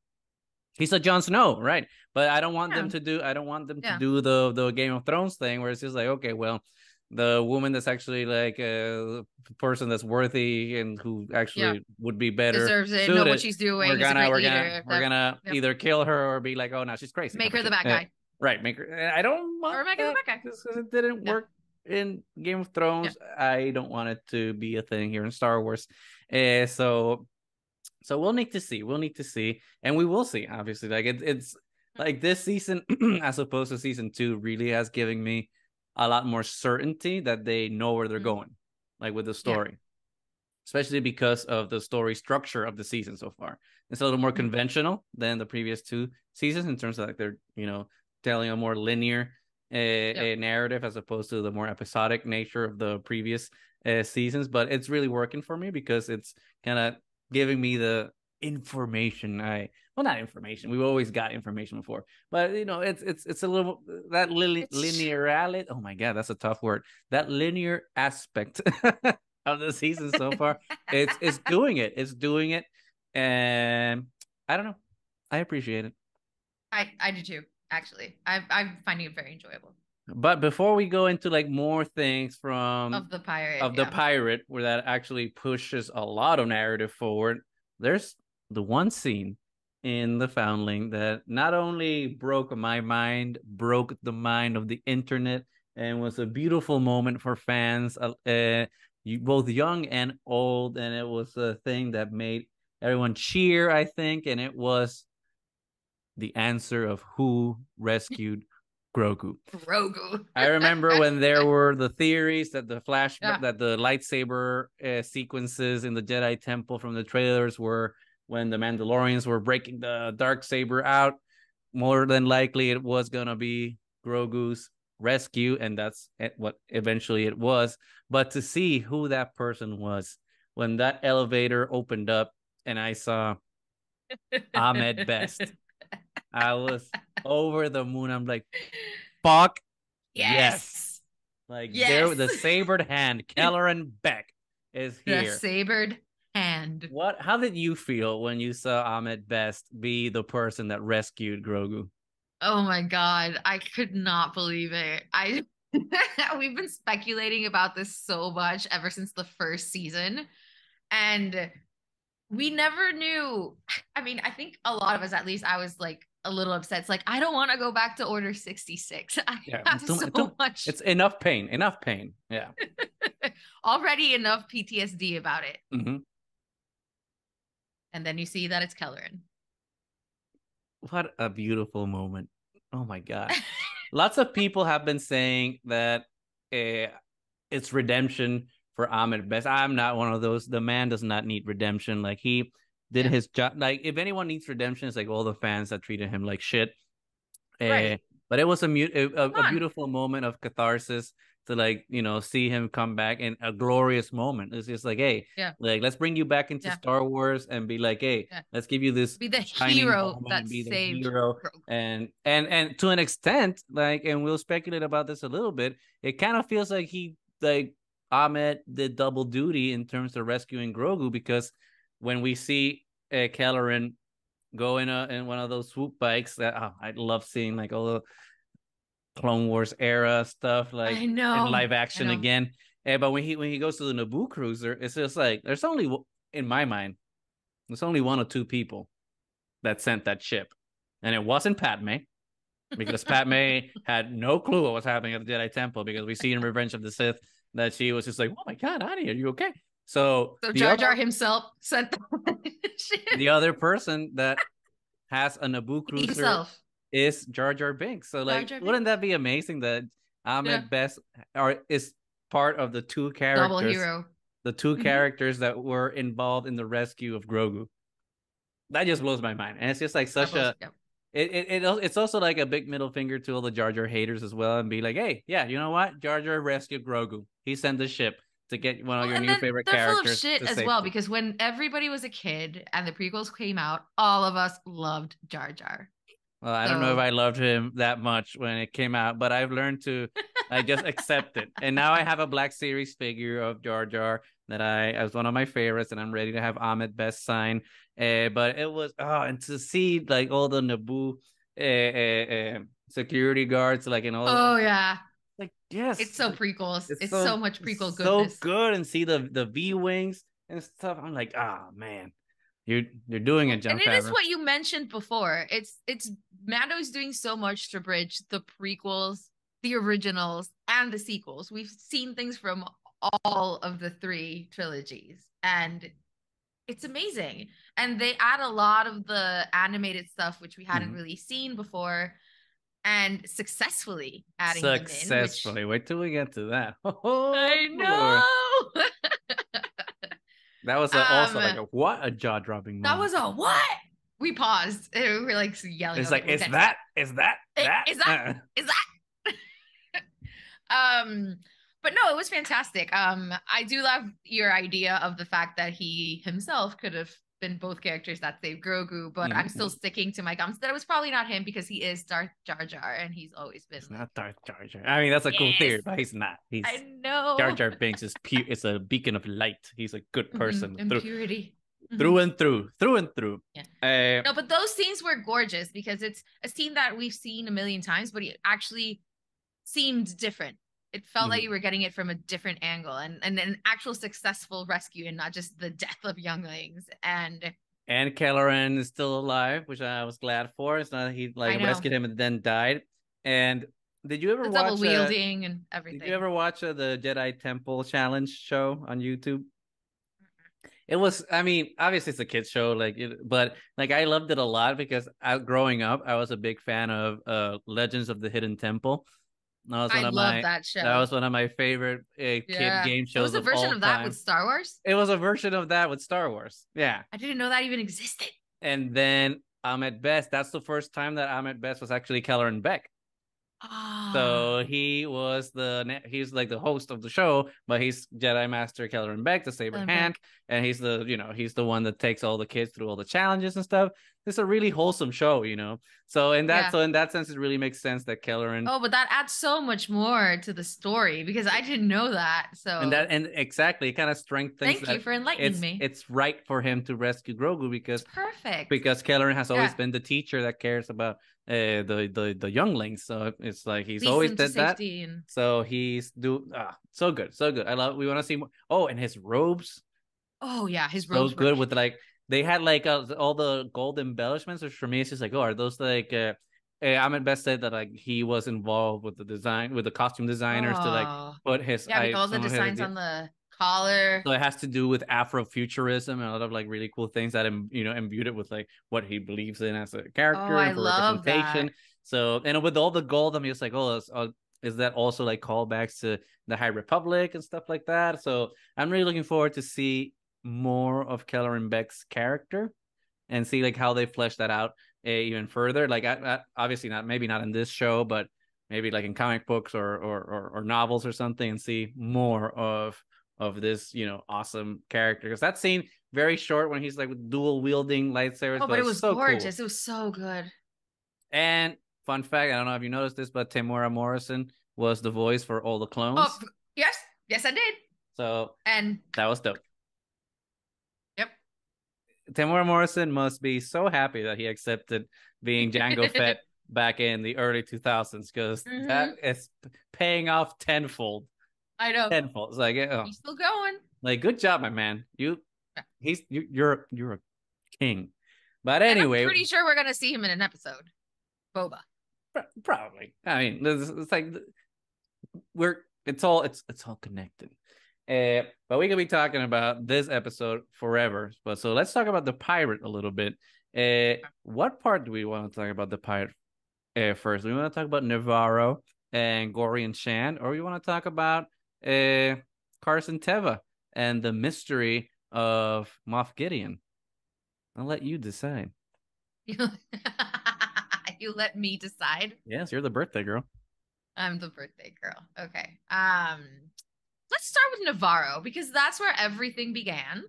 [SPEAKER 1] He's a Jon Snow, right? But I don't want them to do. The Game of Thrones thing where it's just like, okay, well, the woman that's actually like a person that's worthy and who actually would be better
[SPEAKER 2] deserves it.
[SPEAKER 1] suited,
[SPEAKER 2] know what she's doing.
[SPEAKER 1] We're gonna either kill her or be like, oh no, she's crazy.
[SPEAKER 2] Make her the bad guy.
[SPEAKER 1] Right, make her. I don't want
[SPEAKER 2] or make her the bad guy
[SPEAKER 1] just because it didn't work in Game of Thrones. I don't want it to be a thing here in Star Wars. So we'll need to see. We'll need to see, and we will see. Obviously, like it's like this season, as opposed to season 2, really has given me a lot more certainty that they know where they're going, like with the story, especially because of the story structure of the season so far. It's a little more conventional than the previous 2 seasons in terms of like they're telling a more linear a narrative as opposed to the more episodic nature of the previous seasons. But it's really working for me because it's kind of giving me the information not information, we've always got information before, but it's a little that linearity. Oh my god, that's a tough word. That linear aspect of the season so far, it's doing it, and I don't know, I appreciate it.
[SPEAKER 2] I do too, actually. I'm finding it very enjoyable.
[SPEAKER 1] But before we go into like more things from
[SPEAKER 2] of the
[SPEAKER 1] pirate where that actually pushes a lot of narrative forward, there's the one scene in the Foundling that not only broke my mind, broke the mind of the internet, and was a beautiful moment for fans, both young and old, and it was a thing that made everyone cheer, I think, and it was the answer of who rescued Grogu. I remember when there were the theories that the that the lightsaber sequences in the Jedi Temple from the trailers were when the Mandalorians were breaking the dark saber out. More than likely, it was gonna be Grogu's rescue, and that's what eventually it was. But to see who that person was when that elevator opened up and I saw Ahmed Best, I was over the moon. I'm like, fuck yes. Like there, the sabered hand, Kelleran Beck is here.
[SPEAKER 2] The sabered hand.
[SPEAKER 1] How did you feel when you saw Ahmed Best be the person that rescued Grogu?
[SPEAKER 2] Oh my god, I could not believe it. We've been speculating about this so much ever since the first season, and we never knew. I mean, I think a lot of us, at least I was like a little upset. It's like, I don't want to go back to Order 66. I have so much.
[SPEAKER 1] It's enough pain. Yeah.
[SPEAKER 2] Already enough PTSD about it.
[SPEAKER 1] Mm-hmm.
[SPEAKER 2] And then you see that it's Kelleran.
[SPEAKER 1] What a beautiful moment. Oh my God. Lots of people have been saying that it's redemption for Ahmed Best. I'm not one of those. The man does not need redemption. Like, he did his job. Like, if anyone needs redemption, it's like all the fans that treated him like shit. Right. But it was a beautiful moment of catharsis to, like, see him come back in a glorious moment. It's just like, hey, like, let's bring you back into Star Wars and be like, hey, let's give you this
[SPEAKER 2] be the hero that
[SPEAKER 1] be
[SPEAKER 2] saved
[SPEAKER 1] the hero. And to an extent, like, and we'll speculate about this a little bit, it kind of feels like Ahmed did double duty in terms of rescuing Grogu, because when we see Kelleran go in one of those swoop bikes, that I love seeing, like, all the Clone Wars era stuff, like, in live action again. But when he goes to the Naboo cruiser, it's just like, there's only, in my mind, there's only one or two people that sent that ship, and it wasn't Padme, because Padme had no clue what was happening at the Jedi Temple, because we see in Revenge of the Sith that she was just like, oh my God, Annie, are you okay? So
[SPEAKER 2] Jar Jar himself sent
[SPEAKER 1] the other person that has a Naboo cruiser is Jar Jar Binks. So, like, wouldn't that be amazing that Ahmed Best is part of the two characters,
[SPEAKER 2] double hero,
[SPEAKER 1] the two characters that were involved in the rescue of Grogu? That just blows my mind, and it's just like such it's also like a big middle finger to all the Jar Jar haters as well, and be like, hey, yeah, you know what? Jar Jar rescued Grogu. He sent the ship. to get one of your
[SPEAKER 2] and
[SPEAKER 1] new
[SPEAKER 2] then
[SPEAKER 1] favorite
[SPEAKER 2] they're full of
[SPEAKER 1] characters
[SPEAKER 2] shit
[SPEAKER 1] to
[SPEAKER 2] as well
[SPEAKER 1] safety.
[SPEAKER 2] because when everybody was a kid and the prequels came out, all of us loved Jar Jar.
[SPEAKER 1] Well, I don't know if
[SPEAKER 2] So
[SPEAKER 1] I loved him that much when it came out, but I've learned to I just accept it. And now I have a Black Series figure of Jar Jar that I as one of my favorites, and I'm ready to have Ahmed Best sign. But it was and to see like all the Naboo security guards like in all
[SPEAKER 2] oh yeah,
[SPEAKER 1] like yes,
[SPEAKER 2] it's so prequels. It's so much prequel
[SPEAKER 1] it's so
[SPEAKER 2] goodness.
[SPEAKER 1] good, and see the V wings and stuff. I'm like, man, you're doing it,
[SPEAKER 2] And
[SPEAKER 1] John
[SPEAKER 2] it is
[SPEAKER 1] Favreau.
[SPEAKER 2] what you mentioned before. It's Mando's doing so much to bridge the prequels, the originals, and the sequels. We've seen things from all of the three trilogies, and it's amazing. And they add a lot of the animated stuff which we hadn't
[SPEAKER 1] Mhm.
[SPEAKER 2] really seen before, and successfully adding them in, which
[SPEAKER 1] Successfully. Wait till we get to that. Oh
[SPEAKER 2] I
[SPEAKER 1] Lord,
[SPEAKER 2] know.
[SPEAKER 1] that was also like a what a jaw dropping
[SPEAKER 2] That
[SPEAKER 1] moment.
[SPEAKER 2] was a what? We paused. And we were like yelling.
[SPEAKER 1] It's
[SPEAKER 2] Okay,
[SPEAKER 1] like,
[SPEAKER 2] we
[SPEAKER 1] is
[SPEAKER 2] can't say
[SPEAKER 1] that, is that,
[SPEAKER 2] it.
[SPEAKER 1] that?
[SPEAKER 2] Is that? Is that? But no, it was fantastic. I do love your idea of the fact that he himself could have been both characters that saved Grogu, but I'm still sticking to my guns that it was probably not him because he is Darth Jar Jar and he's always been
[SPEAKER 1] He's
[SPEAKER 2] like,
[SPEAKER 1] not Darth Jar Jar. I mean, that's a cool
[SPEAKER 2] yes,
[SPEAKER 1] theory, but he's not.
[SPEAKER 2] I
[SPEAKER 1] He's Jar
[SPEAKER 2] know.
[SPEAKER 1] Jar Binks is pure. It's a beacon of light. He's a good person
[SPEAKER 2] Impurity.
[SPEAKER 1] through and through, through and through.
[SPEAKER 2] Yeah.
[SPEAKER 1] Uh,
[SPEAKER 2] No, but those scenes were gorgeous because it's a scene that we've seen a million times, but it actually seemed different. It felt like you were getting it from a different angle and an actual successful rescue and not just the death of younglings.
[SPEAKER 1] and Kelleran is still alive, which I was glad for. It's not that he
[SPEAKER 2] I
[SPEAKER 1] like
[SPEAKER 2] know
[SPEAKER 1] rescued him and then died. And did you ever
[SPEAKER 2] the double
[SPEAKER 1] watch
[SPEAKER 2] wielding and
[SPEAKER 1] did you
[SPEAKER 2] everything.
[SPEAKER 1] ever watch the Jedi Temple Challenge show on YouTube? It was, I mean, obviously it's a kids show, but like I loved it a lot because growing up, I was a big fan of Legends of the Hidden Temple. That was
[SPEAKER 2] I
[SPEAKER 1] one of
[SPEAKER 2] love
[SPEAKER 1] my
[SPEAKER 2] that
[SPEAKER 1] that
[SPEAKER 2] show.
[SPEAKER 1] was one of my favorite kid
[SPEAKER 2] Yeah.
[SPEAKER 1] game
[SPEAKER 2] There was
[SPEAKER 1] shows
[SPEAKER 2] a
[SPEAKER 1] of
[SPEAKER 2] version
[SPEAKER 1] all
[SPEAKER 2] of that with
[SPEAKER 1] time.
[SPEAKER 2] Star Wars.
[SPEAKER 1] It was a version of that with Star Wars. Yeah.
[SPEAKER 2] I didn't know that even existed.
[SPEAKER 1] And then Ahmed Best, that's the first time that Ahmed Best was actually Kelleran Beck.
[SPEAKER 2] Ah.
[SPEAKER 1] So he's like the host of the show, but he's Jedi Master Kelleran Beck, the Saber
[SPEAKER 2] Ellen
[SPEAKER 1] Hand,
[SPEAKER 2] Beck.
[SPEAKER 1] and he's the one that takes all the kids through all the challenges and stuff. It's a really wholesome show.
[SPEAKER 2] Yeah.
[SPEAKER 1] So in that sense, it really makes sense that Kelleran
[SPEAKER 2] Oh, but that adds so much more to the story because I didn't know that. So
[SPEAKER 1] and exactly it kind of strengthens
[SPEAKER 2] thank you
[SPEAKER 1] that
[SPEAKER 2] for enlightening me.
[SPEAKER 1] it's right for him to rescue Grogu
[SPEAKER 2] It's perfect.
[SPEAKER 1] because Kelleran has always
[SPEAKER 2] Yeah.
[SPEAKER 1] been the teacher that cares about the younglings. So it's like he's
[SPEAKER 2] Leads
[SPEAKER 1] always
[SPEAKER 2] them to
[SPEAKER 1] did that.
[SPEAKER 2] safety and
[SPEAKER 1] So he's so good, so good. I love. We want to see more. Oh, and his robes,
[SPEAKER 2] oh yeah, his
[SPEAKER 1] so
[SPEAKER 2] robes were
[SPEAKER 1] good with like they had like all the gold embellishments. Which for me, it's just like, oh, are those like? Ahmed Best said that like he was involved with the design with the costume designers to like
[SPEAKER 2] oh
[SPEAKER 1] put his
[SPEAKER 2] yeah, with all the
[SPEAKER 1] some of his
[SPEAKER 2] designs
[SPEAKER 1] ideas.
[SPEAKER 2] on the collar.
[SPEAKER 1] So it has to do with Afrofuturism and a lot of like really cool things that imbued it with like what he believes in as a
[SPEAKER 2] Oh,
[SPEAKER 1] character
[SPEAKER 2] I
[SPEAKER 1] and for
[SPEAKER 2] love
[SPEAKER 1] representation.
[SPEAKER 2] that.
[SPEAKER 1] So and with all the gold, I'm just like, oh, is that also like callbacks to the High Republic and stuff like that? So I'm really looking forward to see more of Kelleran Beck's character and see like how they flesh that out even further. Like obviously not maybe not in this show, but maybe like in comic books or novels or something, and see more of this awesome character because that scene very short when he's like dual wielding lightsabers,
[SPEAKER 2] Oh, but
[SPEAKER 1] but
[SPEAKER 2] it
[SPEAKER 1] it's
[SPEAKER 2] was
[SPEAKER 1] so cool.
[SPEAKER 2] gorgeous. It was so good.
[SPEAKER 1] And fun fact, I don't know if you noticed this, but Tamora Morrison was the voice for all the
[SPEAKER 2] Oh,
[SPEAKER 1] clones.
[SPEAKER 2] yes. Yes, I did.
[SPEAKER 1] So
[SPEAKER 2] And
[SPEAKER 1] that was dope.
[SPEAKER 2] yep.
[SPEAKER 1] Tamora Morrison must be so happy that he accepted being Jango Fett back in the early 2000s because that is paying off tenfold.
[SPEAKER 2] I know.
[SPEAKER 1] Tenfold. It's like,
[SPEAKER 2] He's still going.
[SPEAKER 1] like good job, my man. You're a king. But
[SPEAKER 2] And I'm
[SPEAKER 1] anyway,
[SPEAKER 2] pretty sure we're gonna see him in an episode. Boba.
[SPEAKER 1] probably. I mean, it's like it's all connected. But we could be talking about this episode forever. But so let's talk about the pirate a little bit. What part do we want to talk about the pirate first? We want to talk about Navarro and Gorian Shan, or we want to talk about Carson Teva and the mystery of Moff Gideon. I'll let you decide.
[SPEAKER 2] You let me decide.
[SPEAKER 1] Yes, you're the birthday girl.
[SPEAKER 2] I'm the birthday girl. Okay. let's start with Navarro because that's where everything began.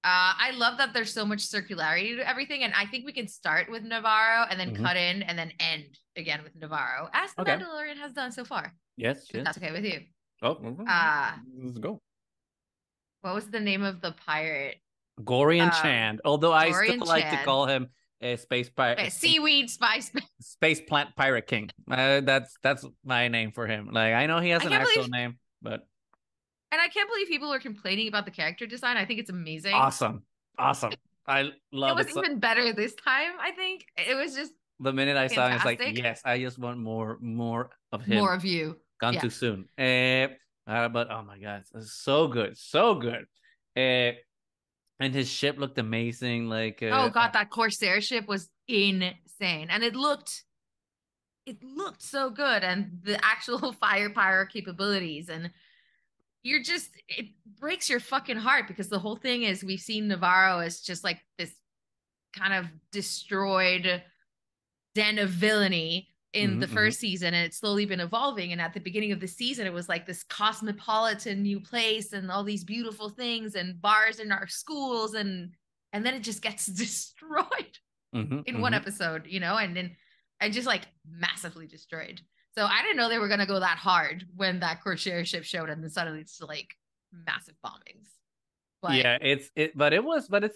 [SPEAKER 2] I love that there's so much circularity to everything, and I think we can start with Navarro and then cut in and then end again with Navarro, as the Mandalorian has done so far.
[SPEAKER 1] Yes,
[SPEAKER 2] if that's okay with you.
[SPEAKER 1] Oh, let's go.
[SPEAKER 2] What was the name of the pirate?
[SPEAKER 1] Gorian Chand. Although I
[SPEAKER 2] Gorian
[SPEAKER 1] still like to call him a space pirate,
[SPEAKER 2] seaweed spice,
[SPEAKER 1] space plant pirate king. That's my name for him. Like I know he has an actual name, but.
[SPEAKER 2] And I can't believe people are complaining about the character design. I think it's amazing.
[SPEAKER 1] Awesome. I love it.
[SPEAKER 2] It was even better this time, I think. It was just
[SPEAKER 1] the minute I saw him, it's like, yes, I just want more of him.
[SPEAKER 2] More of you.
[SPEAKER 1] Gone too soon. But oh my god, it's so good. So good. And his ship looked amazing. Like
[SPEAKER 2] oh god, that Corsair ship was insane. And it looked so good. And the actual fire pyro capabilities, and it breaks your fucking heart because the whole thing is we've seen Navarro as just like this kind of destroyed den of villainy in the first season, and it's slowly been evolving. And at the beginning of the season, it was like this cosmopolitan new place and all these beautiful things and bars in our schools, and then it just gets destroyed in one episode, and then just like massively destroyed. So I didn't know they were going to go that hard when that Corsair ship showed, and then suddenly it's like massive bombings.
[SPEAKER 1] But yeah, it's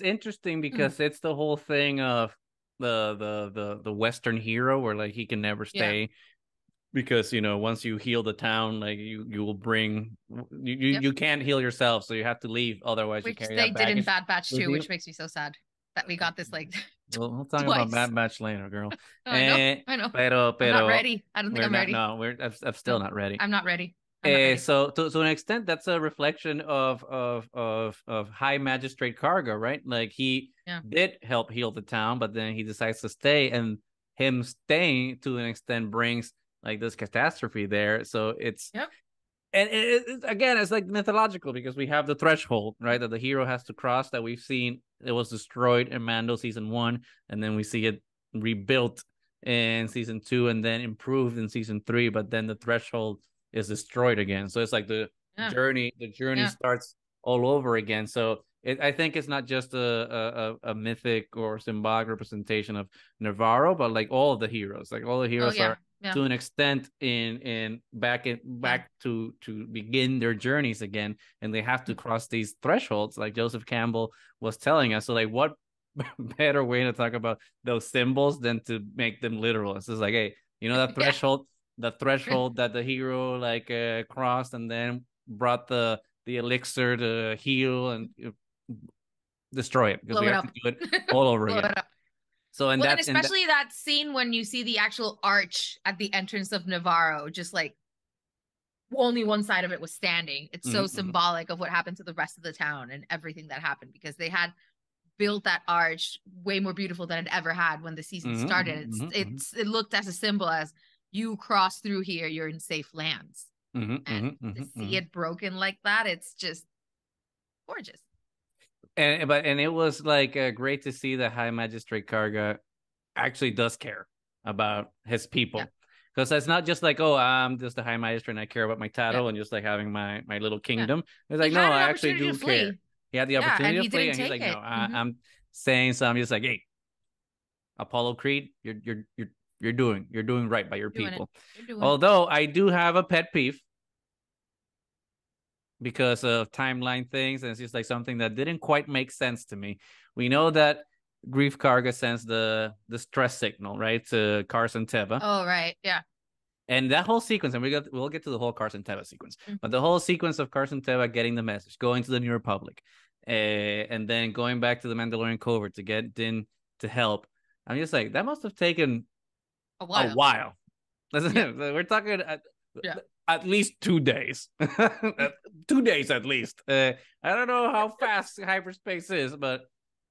[SPEAKER 1] interesting because it's the whole thing of the Western hero where like he can never stay because once you heal the town, like you will bring you can't heal yourself, so you have to leave, otherwise
[SPEAKER 2] which
[SPEAKER 1] you carry
[SPEAKER 2] they
[SPEAKER 1] that baggage
[SPEAKER 2] did in Bad Batch too, which makes me so sad that we got this like
[SPEAKER 1] we'll talk about Bad Batch later, girl.
[SPEAKER 2] I know.
[SPEAKER 1] Pero,
[SPEAKER 2] I'm not ready. I don't think I'm ready.
[SPEAKER 1] No, I'm still not ready.
[SPEAKER 2] I'm not ready.
[SPEAKER 1] So to an extent, that's a reflection of High Magistrate Karga, right? Like he did help heal the town, but then he decides to stay, and him staying to an extent brings like this catastrophe there. So it's and again, it's like mythological because we have the threshold, right, that the hero has to cross, that we've seen. It was destroyed in Mando season 1, and then we see it rebuilt in season 2, and then improved in season 3. But then the threshold is destroyed again. So it's like the journey starts all over again. So I think it's not just a mythic or symbolic representation of Navarro, but like all the heroes. Like all the heroes are to an extent in back to begin their journeys again, and they have to cross these thresholds, like Joseph Campbell was telling us. So like what better way to talk about those symbols than to make them literal? It's just like, hey, that threshold, the threshold that the hero like crossed, and then brought the elixir to heal and destroy it, because we have to do it all over again. So and
[SPEAKER 2] especially that scene when you see the actual arch at the entrance of Navarro, just like only one side of it was standing. It's so symbolic of what happened to the rest of the town and everything that happened, because they had built that arch way more beautiful than it ever had when the season started. It looked as a symbol as you cross through here, you're in safe lands. And to see it broken like that, it's just gorgeous.
[SPEAKER 1] And it was like great to see that High Magistrate Karga actually does care about his people, because it's not just like, oh, I'm just the High Magistrate and I care about my title and just like having my little kingdom. It's like, no, I actually do care. He had the opportunity to flee, and he's like, no, I'm saying so. I'm just like, hey, Apollo Creed, you're doing right by your people. Although I do have a pet peeve because of timeline things, and it's just like something that didn't quite make sense to me. We know that Grief Karga sends the stress signal, right, to Carson Teva.
[SPEAKER 2] Oh, right, yeah.
[SPEAKER 1] And that whole sequence, and we'll get to the whole Carson Teva sequence, but the whole sequence of Carson Teva getting the message, going to the New Republic, and then going back to the Mandalorian covert to get Din to help. I'm just like, that must have taken a while. We're talking at least 2 days. 2 days at least. I don't know how fast hyperspace is, but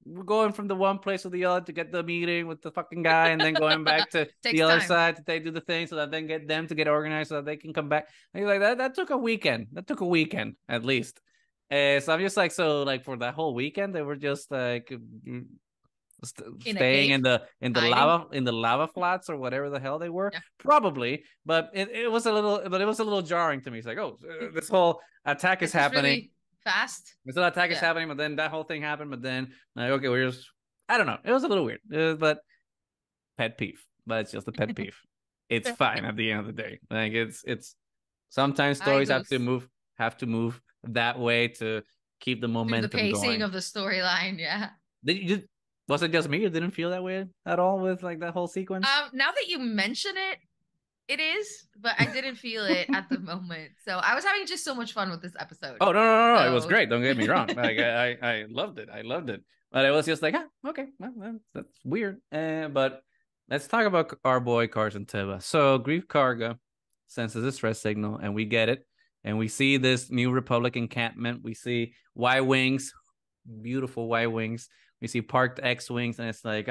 [SPEAKER 1] we're going from the one place to the other to get the meeting with the fucking guy, and then going back to the other side to they do the thing, so that then get them to get organized so that they can come back. And you're like, that took a weekend. That took a weekend at least. So I'm just like, so like for that whole weekend, they were just like staying in the
[SPEAKER 2] hiding?
[SPEAKER 1] lava flats or whatever the hell they were,
[SPEAKER 2] Yeah.
[SPEAKER 1] probably. But it was a little jarring to me. It's like, oh, this whole attack is
[SPEAKER 2] It's just
[SPEAKER 1] happening.
[SPEAKER 2] really fast.
[SPEAKER 1] This whole attack is happening, but then that whole thing happened. But then like, okay, we're just, I don't know. It was a little weird, but pet peeve. But it's just a pet peeve. It's fine at the end of the day. Like it's sometimes
[SPEAKER 2] Hi,
[SPEAKER 1] stories have
[SPEAKER 2] Goose.
[SPEAKER 1] to move that way to keep the momentum
[SPEAKER 2] the pacing
[SPEAKER 1] going.
[SPEAKER 2] of the storyline. Yeah.
[SPEAKER 1] Was it just me? You didn't feel that way at all with like that whole sequence?
[SPEAKER 2] Now that you mention it, it is, but I didn't feel it at the moment. So I was having just so much fun with this episode.
[SPEAKER 1] Oh no!
[SPEAKER 2] So...
[SPEAKER 1] It was great. Don't get me wrong. Like I loved it. I loved it. But it was just like, okay, well, that's weird. But let's talk about our boy Carson Teva. So Grief Karga senses a stress signal, and we get it. And we see this New Republic encampment. We see Y-wings, beautiful Y-wings. We see parked X-wings, and it's like,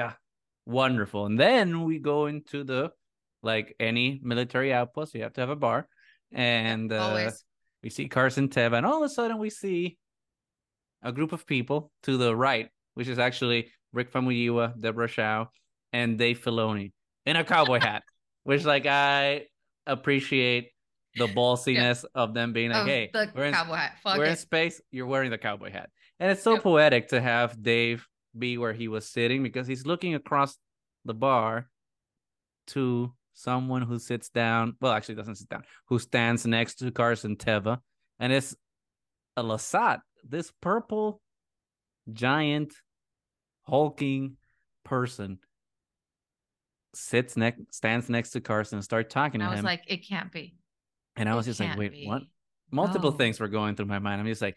[SPEAKER 1] wonderful. And then we go into the, like any military outpost, you have to have a bar. And
[SPEAKER 2] always.
[SPEAKER 1] We see Carson Teva, and all of a sudden we see a group of people to the right, which is actually Rick Famuyiwa, Deborah Chow, and Dave Filoni in a cowboy hat, which like I appreciate the ballsiness of them being like, hey,
[SPEAKER 2] we're
[SPEAKER 1] in space, you're wearing the cowboy hat. And it's so poetic to have Dave be where he was sitting, because he's looking across the bar to someone who sits down, well, actually doesn't sit down, who stands next to Carson Teva, and it's a Lasat, this purple giant hulking person stands next to Carson and starts talking to him.
[SPEAKER 2] I was like, it can't be.
[SPEAKER 1] And I was just like, wait, what? Multiple things were going through my mind. I'm just like,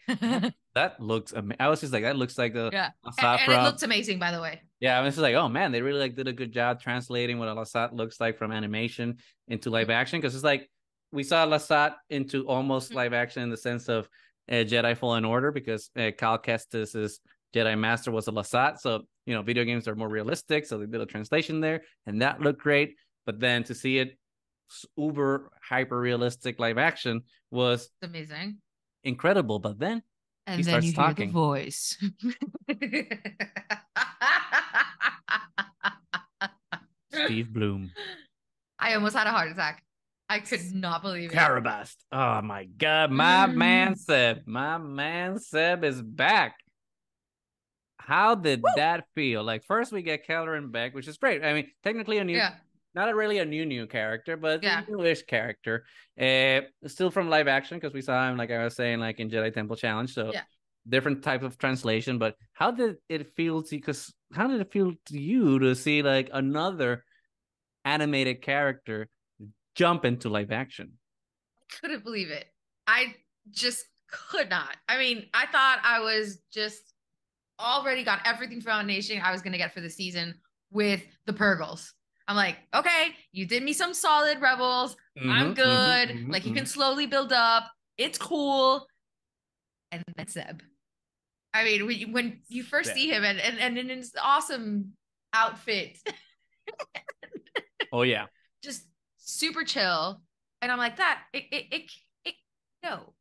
[SPEAKER 1] that looks amazing. I was just like, that looks like the
[SPEAKER 2] and it looks amazing, by the way.
[SPEAKER 1] Yeah, I was just like, oh man, they really like did a good job translating what a Lasat looks like from animation into live action. Because it's like we saw Lasat into almost live action in the sense of Jedi Fallen Order, because Cal Kestis' Jedi Master was a Lasat. So, you know, video games are more realistic. So they did a translation there, and that looked great. But then to see it uber hyper realistic live action was
[SPEAKER 2] amazing,
[SPEAKER 1] incredible. But then he starts talking.
[SPEAKER 2] Hear the voice.
[SPEAKER 1] Steve Bloom.
[SPEAKER 2] I almost had a heart attack. I could not believe it.
[SPEAKER 1] Carabast. Oh my god, my man Seb is back. How did that feel? Like, first we get Kelleran back, which is great. I mean, technically a new, not really a new character, but a newish character. Still from live action, because we saw him, like I was saying, like in Jedi Temple Challenge. So different type of translation. But how did it feel to? Because how did it feel to you to see like another animated character jump into live action?
[SPEAKER 2] I couldn't believe it. I just could not. I mean, I thought I was just already got everything for Foundation I was going to get for the season with the Purgles. I'm like, okay, you did me some solid Rebels. I'm good. Like, you can slowly build up. It's cool. And then Seb. I mean, when you first see him and in his awesome outfit.
[SPEAKER 1] Oh, yeah.
[SPEAKER 2] Just super chill. And I'm like, no.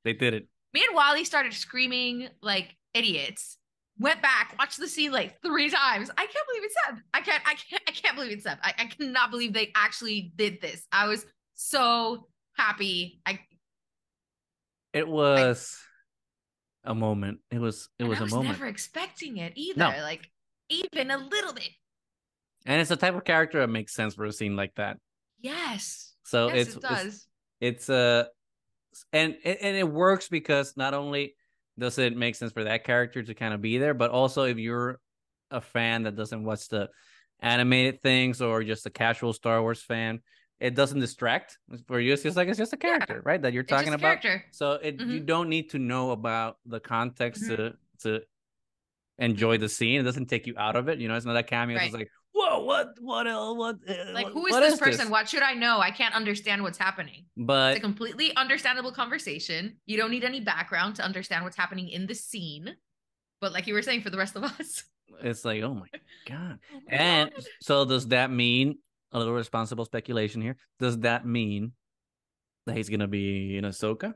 [SPEAKER 1] They did it.
[SPEAKER 2] Me and Wally started screaming like idiots. Went back, watched the scene like 3 times. I can't believe it's Seb. I can't believe it's Seb. I cannot believe they actually did this. I was so happy.
[SPEAKER 1] It was a moment. It was a moment. I was
[SPEAKER 2] never expecting it either. No. Like, even a little bit.
[SPEAKER 1] And it's the type of character that makes sense for a scene like that.
[SPEAKER 2] Yes.
[SPEAKER 1] So
[SPEAKER 2] yes, it does.
[SPEAKER 1] It's and it works because not only does it make sense for that character to kind of be there, but also if you're a fan that doesn't watch the animated things or just a casual Star Wars fan, it doesn't distract for you. It's just like, it's just a character, right? That you're talking about. So you don't need to know about the context to enjoy the scene. It doesn't take you out of it. You know, it's not a cameo. Right. It's like, whoa, what?
[SPEAKER 2] Like, who is this person? What should I know? I can't understand what's happening.
[SPEAKER 1] But
[SPEAKER 2] it's a completely understandable conversation. You don't need any background to understand what's happening in the scene. But like you were saying, for the rest of us,
[SPEAKER 1] it's like, oh my god. And so does that mean, a little responsible speculation here, does that mean that he's gonna be in Ahsoka?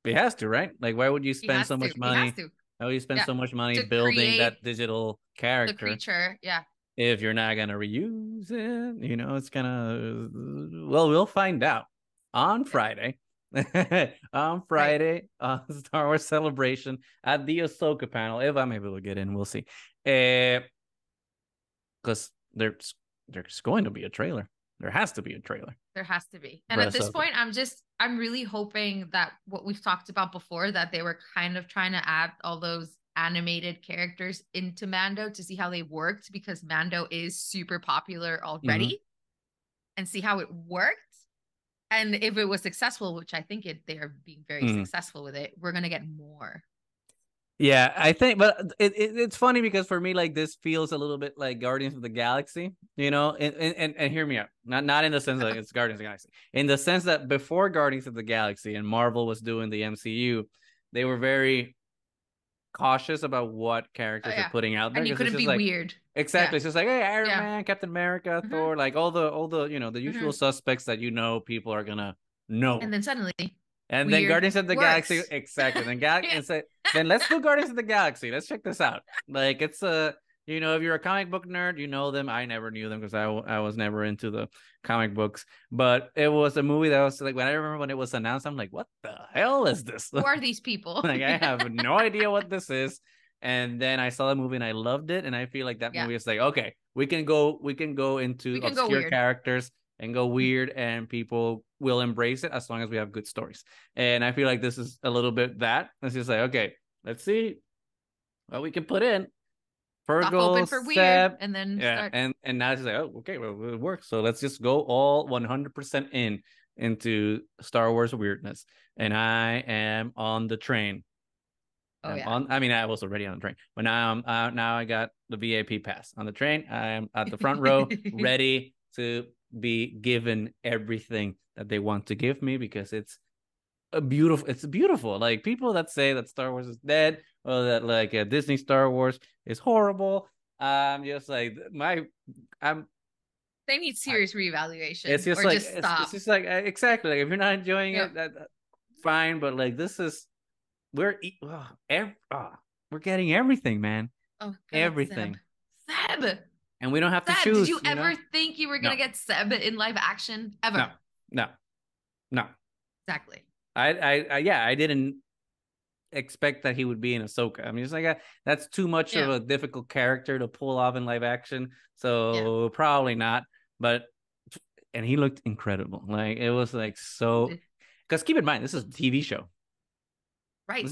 [SPEAKER 1] He has to, right? Like, why would you spend so much money How you spend so much money
[SPEAKER 2] to
[SPEAKER 1] building
[SPEAKER 2] create
[SPEAKER 1] that digital
[SPEAKER 2] the
[SPEAKER 1] character
[SPEAKER 2] creature. Yeah.
[SPEAKER 1] if you're not gonna reuse it? You know, it's gonna. Well, we'll find out on Friday. On Friday, Star Wars Celebration at the Ahsoka panel. If I'm able to get in, we'll see. Because there's going to be a trailer. There has to be a trailer.
[SPEAKER 2] There has to be. And at this point, I'm really hoping that what we've talked about before, that they were kind of trying to add all those animated characters into Mando to see how they worked, because Mando is super popular already, and see how it worked. And if it was successful, which I think they are being very successful with it, we're going to get more.
[SPEAKER 1] Yeah, I think, but it's funny because for me, like, this feels a little bit like Guardians of the Galaxy, you know, and hear me out. Not in the sense that it's Guardians of the Galaxy, in the sense that before Guardians of the Galaxy and Marvel was doing the MCU, they were very cautious about what characters they're putting out there.
[SPEAKER 2] And you couldn't be weird.
[SPEAKER 1] Exactly. It's just like, hey, Iron Man, Captain America, Thor, like all the you know, the usual suspects that, you know, people are gonna know.
[SPEAKER 2] And then suddenly,
[SPEAKER 1] and then Guardians of the Galaxy, exactly. Then let's do Guardians of the Galaxy. Let's check this out. Like, it's you know, if you're a comic book nerd, you know them. I never knew them because I was never into the comic books. But it was a movie that was like, when I remember when it was announced, I'm like, what the hell is this?
[SPEAKER 2] Who are these people?
[SPEAKER 1] Like, I have no idea what this is. And then I saw the movie and I loved it. And I feel like that movie is like, okay, we can go into obscure characters and go weird, and people will embrace it as long as we have good stories. And I feel like this is a little bit that. It's just like, okay, let's see what we can put in.
[SPEAKER 2] Fergal, open for weird, and then start.
[SPEAKER 1] And now it's like, oh, okay, well, it works. So let's just go all 100% into Star Wars weirdness. And I am on the train. I was already on the train, but now I got the VIP pass on the train. I am at the front row, ready to be given everything that they want to give me, because it's beautiful. Like, people that say that Star Wars is dead, or that like Disney Star Wars is horrible, I'm just like,
[SPEAKER 2] they need serious reevaluation.
[SPEAKER 1] It's just like, it's just like, exactly, like, if you're not enjoying it, fine, but like, this is, we're getting everything, man.
[SPEAKER 2] Oh, God,
[SPEAKER 1] everything.
[SPEAKER 2] Seb.
[SPEAKER 1] And we don't have to choose.
[SPEAKER 2] Did you ever think you were gonna get Seb in live action ever?
[SPEAKER 1] No.
[SPEAKER 2] Exactly.
[SPEAKER 1] I didn't expect that he would be in Ahsoka. I mean, it's like that's too much of a difficult character to pull off in live action, so probably not. But and he looked incredible. Like, it was like, so, because keep in mind, this is a TV show.
[SPEAKER 2] Right.
[SPEAKER 1] This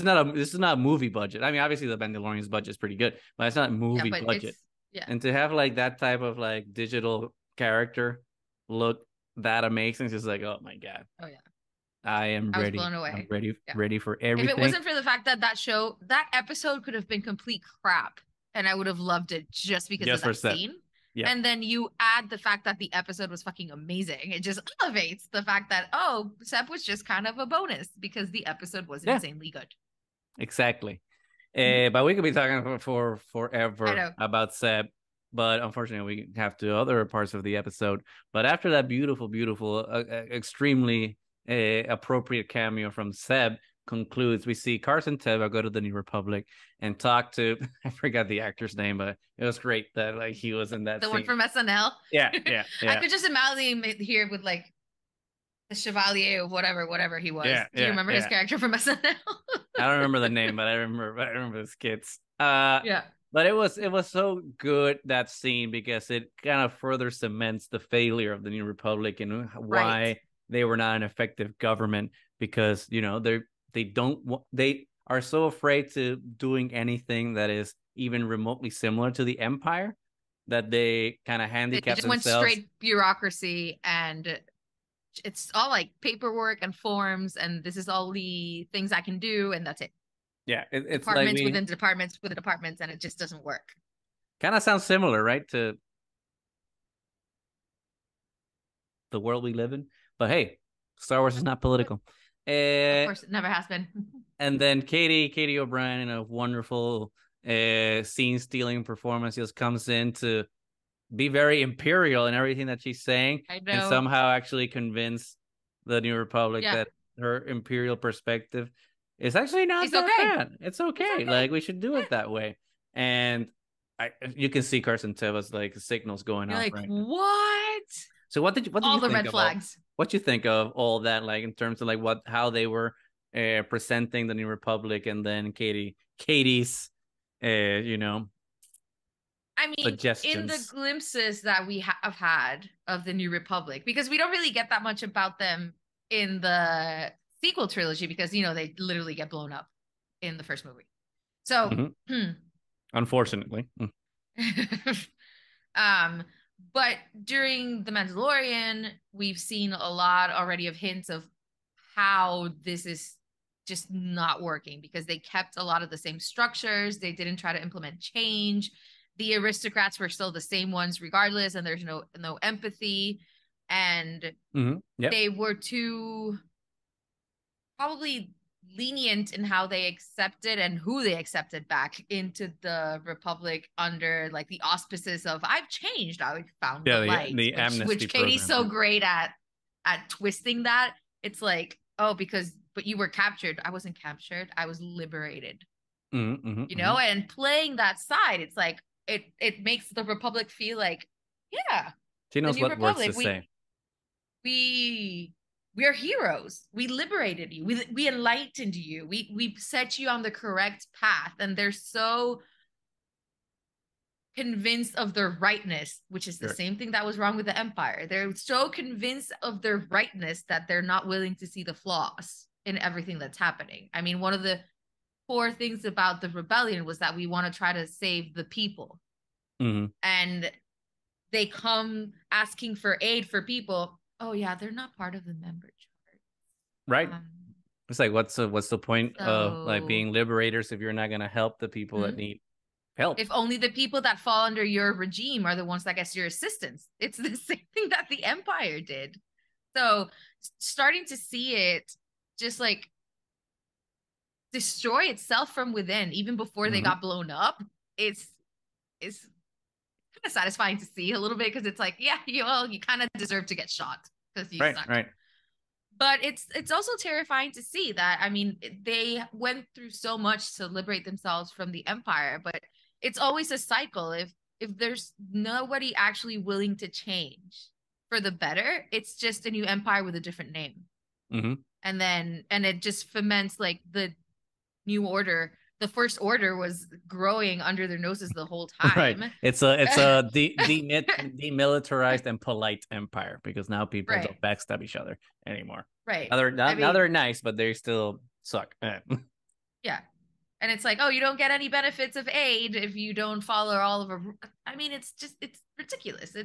[SPEAKER 1] is not a movie budget. I mean, obviously the Mandalorian's budget is pretty good, but it's not movie budget. And to have like that type of like digital character look that amazing, it's just like, oh my God.
[SPEAKER 2] Oh yeah.
[SPEAKER 1] I am ready.
[SPEAKER 2] I was blown away.
[SPEAKER 1] I'm ready for everything.
[SPEAKER 2] If it wasn't for the fact that that episode could have been complete crap, and I would have loved it just because of that scene. Yeah. And then you add the fact that the episode was fucking amazing. It just elevates the fact that, oh, Seb was just kind of a bonus because the episode was insanely good.
[SPEAKER 1] Exactly. But we could be talking for forever about Seb. But unfortunately, we have to other parts of the episode. But after that beautiful, extremely appropriate cameo from Seb concludes, we see Carson Teva go to the New Republic and talk to, I forgot the actor's name, but it was great that like he was in that
[SPEAKER 2] the
[SPEAKER 1] scene.
[SPEAKER 2] One from SNL.
[SPEAKER 1] Yeah.
[SPEAKER 2] I could just imagine him here with like the Chevalier of whatever he was. Do you remember his character from SNL?
[SPEAKER 1] I don't remember the name, but I remember the skits. But it was so good, that scene, because it kind of further cements the failure of the New Republic and why they were not an effective government, because, you know, they are so afraid to doing anything that is even remotely similar to the Empire that they kind of handicap themselves.
[SPEAKER 2] Went straight bureaucracy, and it's all like paperwork and forms, and this is all the things I can do, and that's it.
[SPEAKER 1] Yeah, it's
[SPEAKER 2] departments within departments within departments, and it just doesn't work.
[SPEAKER 1] Kind of sounds similar, right, to the world we live in. But hey, Star Wars is not political.
[SPEAKER 2] Of course, it never has been.
[SPEAKER 1] And then Katie O'Brien, in a wonderful scene-stealing performance, just comes in to be very imperial in everything that she's saying, and somehow actually convince the New Republic that her imperial perspective it's actually not
[SPEAKER 2] It's
[SPEAKER 1] that
[SPEAKER 2] okay.
[SPEAKER 1] bad. It's okay. Like we should do it that way. And you can see Carson Teva's like signals going
[SPEAKER 2] You're
[SPEAKER 1] off
[SPEAKER 2] like,
[SPEAKER 1] right now.
[SPEAKER 2] what?
[SPEAKER 1] So what did
[SPEAKER 2] All
[SPEAKER 1] you
[SPEAKER 2] the
[SPEAKER 1] think
[SPEAKER 2] red
[SPEAKER 1] of
[SPEAKER 2] flags.
[SPEAKER 1] what you think of all that, like in terms of like how they were presenting the New Republic, and then Katie's you know,
[SPEAKER 2] I mean, in the
[SPEAKER 1] suggestions.
[SPEAKER 2] glimpses that we have had of the New Republic, because we don't really get that much about them in the sequel trilogy, because they literally get blown up in the first movie. So,
[SPEAKER 1] Mm-hmm. Unfortunately.
[SPEAKER 2] um, but during the Mandalorian, we've seen a lot already of hints of how this is just not working, because they kept a lot of the same structures. They didn't try to implement change. The aristocrats were still the same ones regardless, and there's no empathy, and
[SPEAKER 1] Yep.
[SPEAKER 2] they were too probably lenient in how they accepted and who they accepted back into the Republic under like the auspices of I've changed, I found the
[SPEAKER 1] Yeah,
[SPEAKER 2] light,
[SPEAKER 1] the amnesty
[SPEAKER 2] which Katie's
[SPEAKER 1] program.
[SPEAKER 2] so great at twisting that. It's like, oh, but you were captured. I wasn't captured. I was liberated. And playing that side, it's like it makes the Republic feel like, yeah,
[SPEAKER 1] She
[SPEAKER 2] the
[SPEAKER 1] knows
[SPEAKER 2] New
[SPEAKER 1] what words
[SPEAKER 2] Republic.
[SPEAKER 1] to say.
[SPEAKER 2] We are heroes. We liberated you. We enlightened you. We set you on the correct path. And they're so convinced of their rightness, which is the same thing that was wrong with the Empire. They're so convinced of their rightness that they're not willing to see the flaws in everything that's happening. I mean, one of the core things about the rebellion was that we want to try to save the people. And they come asking for aid for people. Oh yeah, they're not part of the member chart.
[SPEAKER 1] Right. It's like, what's the point of like being liberators if you're not going to help the people that need help?
[SPEAKER 2] If only the people that fall under your regime are the ones that get your assistance. It's the same thing that the Empire did. So starting to see it just like destroy itself from within, even before they got blown up, it's kind of satisfying to see a little bit, because it's like, yeah, you kind of deserve to get shot because you suck.
[SPEAKER 1] Right.
[SPEAKER 2] But it's also terrifying to see that, I mean, they went through so much to liberate themselves from the Empire, but it's always a cycle. If there's nobody actually willing to change for the better, it's just a new empire with a different name. And it just foments like the new order. The first order was growing under their noses the whole time.
[SPEAKER 1] Right. It's a demilitarized and polite empire, because now people don't backstab each other anymore.
[SPEAKER 2] Right.
[SPEAKER 1] Now they're nice, but they still suck.
[SPEAKER 2] Yeah. And it's like, oh, you don't get any benefits of aid if you don't follow all of I mean, it's ridiculous.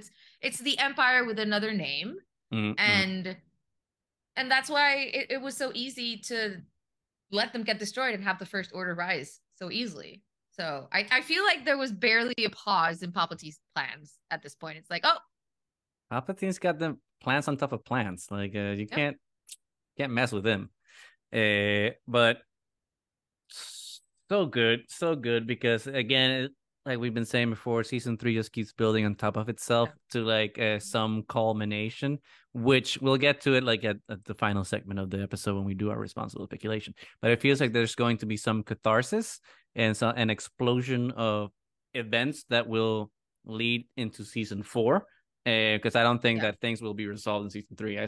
[SPEAKER 2] It's the empire with another name. And that's why it was so easy to let them get destroyed and have the First Order rise so easily. So I feel like there was barely a pause in Palpatine's plans at this point. It's like, oh,
[SPEAKER 1] Palpatine's got the plans on top of plans. Like you can't mess with him. But so good, because again, like we've been saying before, season 3 just keeps building on top of itself to like some culmination, which we'll get to it like at the final segment of the episode when we do our responsible speculation. But it feels like there's going to be some catharsis and an explosion of events that will lead into season 4. Because I don't think that things will be resolved in season 3.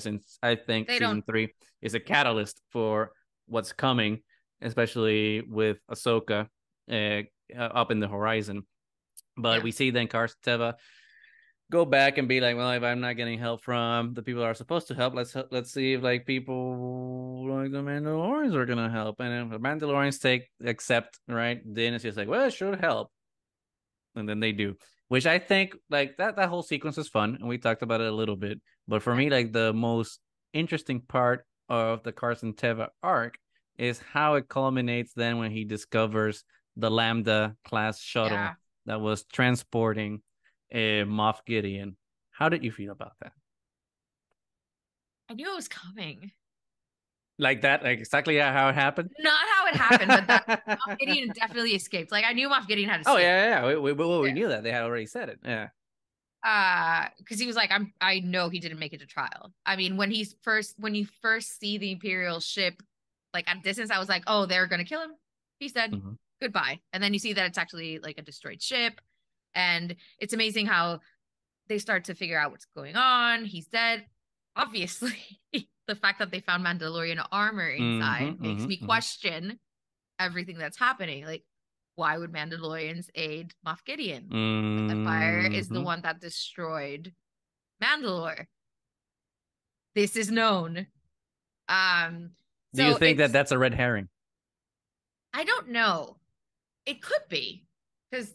[SPEAKER 1] I think season 3 is a catalyst for what's coming, especially with Ahsoka up in the horizon. But we see then Carson Teva go back and be like, well, if I'm not getting help from the people that are supposed to help, let's see if like people like the Mandalorians are gonna help. And if the Mandalorians accept, right, then it's just like, well, it should help. And then they do. Which I think like that whole sequence is fun, and we talked about it a little bit. But for me, like the most interesting part of the Carson Teva arc is how it culminates then when he discovers the Lambda class shuttle that was transporting Moff Gideon. How did you feel about that?
[SPEAKER 2] I knew it was coming.
[SPEAKER 1] Like that, like exactly how it happened?
[SPEAKER 2] Not how it happened, but that Moff Gideon definitely escaped. Like I knew Moff Gideon had escaped.
[SPEAKER 1] Oh yeah. We knew that. They had already said it. Yeah.
[SPEAKER 2] Because he was like, I know he didn't make it to trial. I mean, when you first see the Imperial ship like at distance, I was like, oh, they're gonna kill him. He's dead.
[SPEAKER 1] Mm-hmm.
[SPEAKER 2] Goodbye. And then you see that it's actually like a destroyed ship. And it's amazing how they start to figure out what's going on. He's dead. Obviously, the fact that they found Mandalorian armor inside makes me question everything that's happening. Like, why would Mandalorians aid Moff Gideon? The Empire is the one that destroyed Mandalore. This is known.
[SPEAKER 1] Do you think that that's a red herring?
[SPEAKER 2] I don't know. It could be, because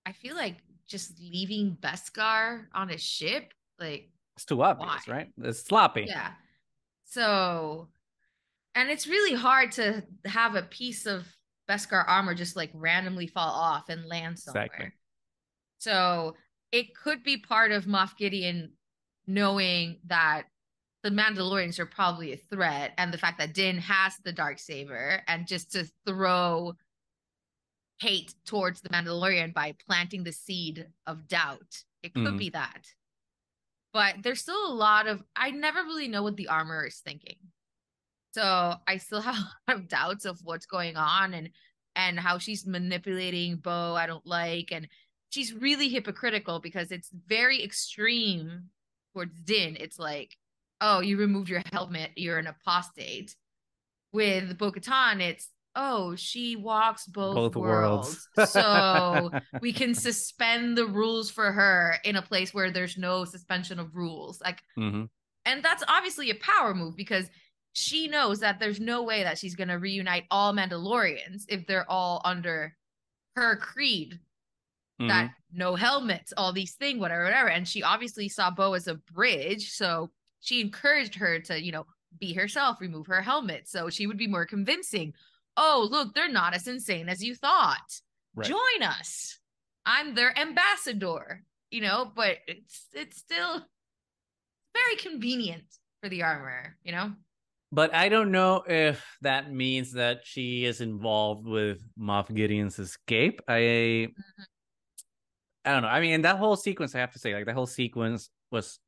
[SPEAKER 2] I feel like just leaving Beskar on a ship, like,
[SPEAKER 1] it's too obvious, right? It's sloppy.
[SPEAKER 2] Yeah. So, and it's really hard to have a piece of Beskar armor just like randomly fall off and land somewhere. Exactly. So it could be part of Moff Gideon knowing that the Mandalorians are probably a threat, and the fact that Din has the Darksaber, and just to throw hate towards the Mandalorian by planting the seed of doubt. It could be that. But there's still a lot of, I never really know what the armor is thinking. So I still have a lot of doubts of what's going on, and how she's manipulating Bo, I don't like. And she's really hypocritical because it's very extreme towards Din. It's like, oh, you removed your helmet, you're an apostate. With bo-katan, it's, oh, she walks both worlds. So we can suspend the rules for her in a place where there's no suspension of rules. Like, and that's obviously a power move, because she knows that there's no way that she's going to reunite all Mandalorians if they're all under her creed. That no helmets, all these things, whatever. And she obviously saw Bo as a bridge. So she encouraged her to, be herself, remove her helmet, so she would be more convincing. Oh, look, they're not as insane as you thought. Right. Join us. I'm their ambassador, but it's still very convenient for the armor,
[SPEAKER 1] But I don't know if that means that she is involved with Moff Gideon's escape. I don't know. I mean, that whole sequence, I have to say, like, that whole sequence was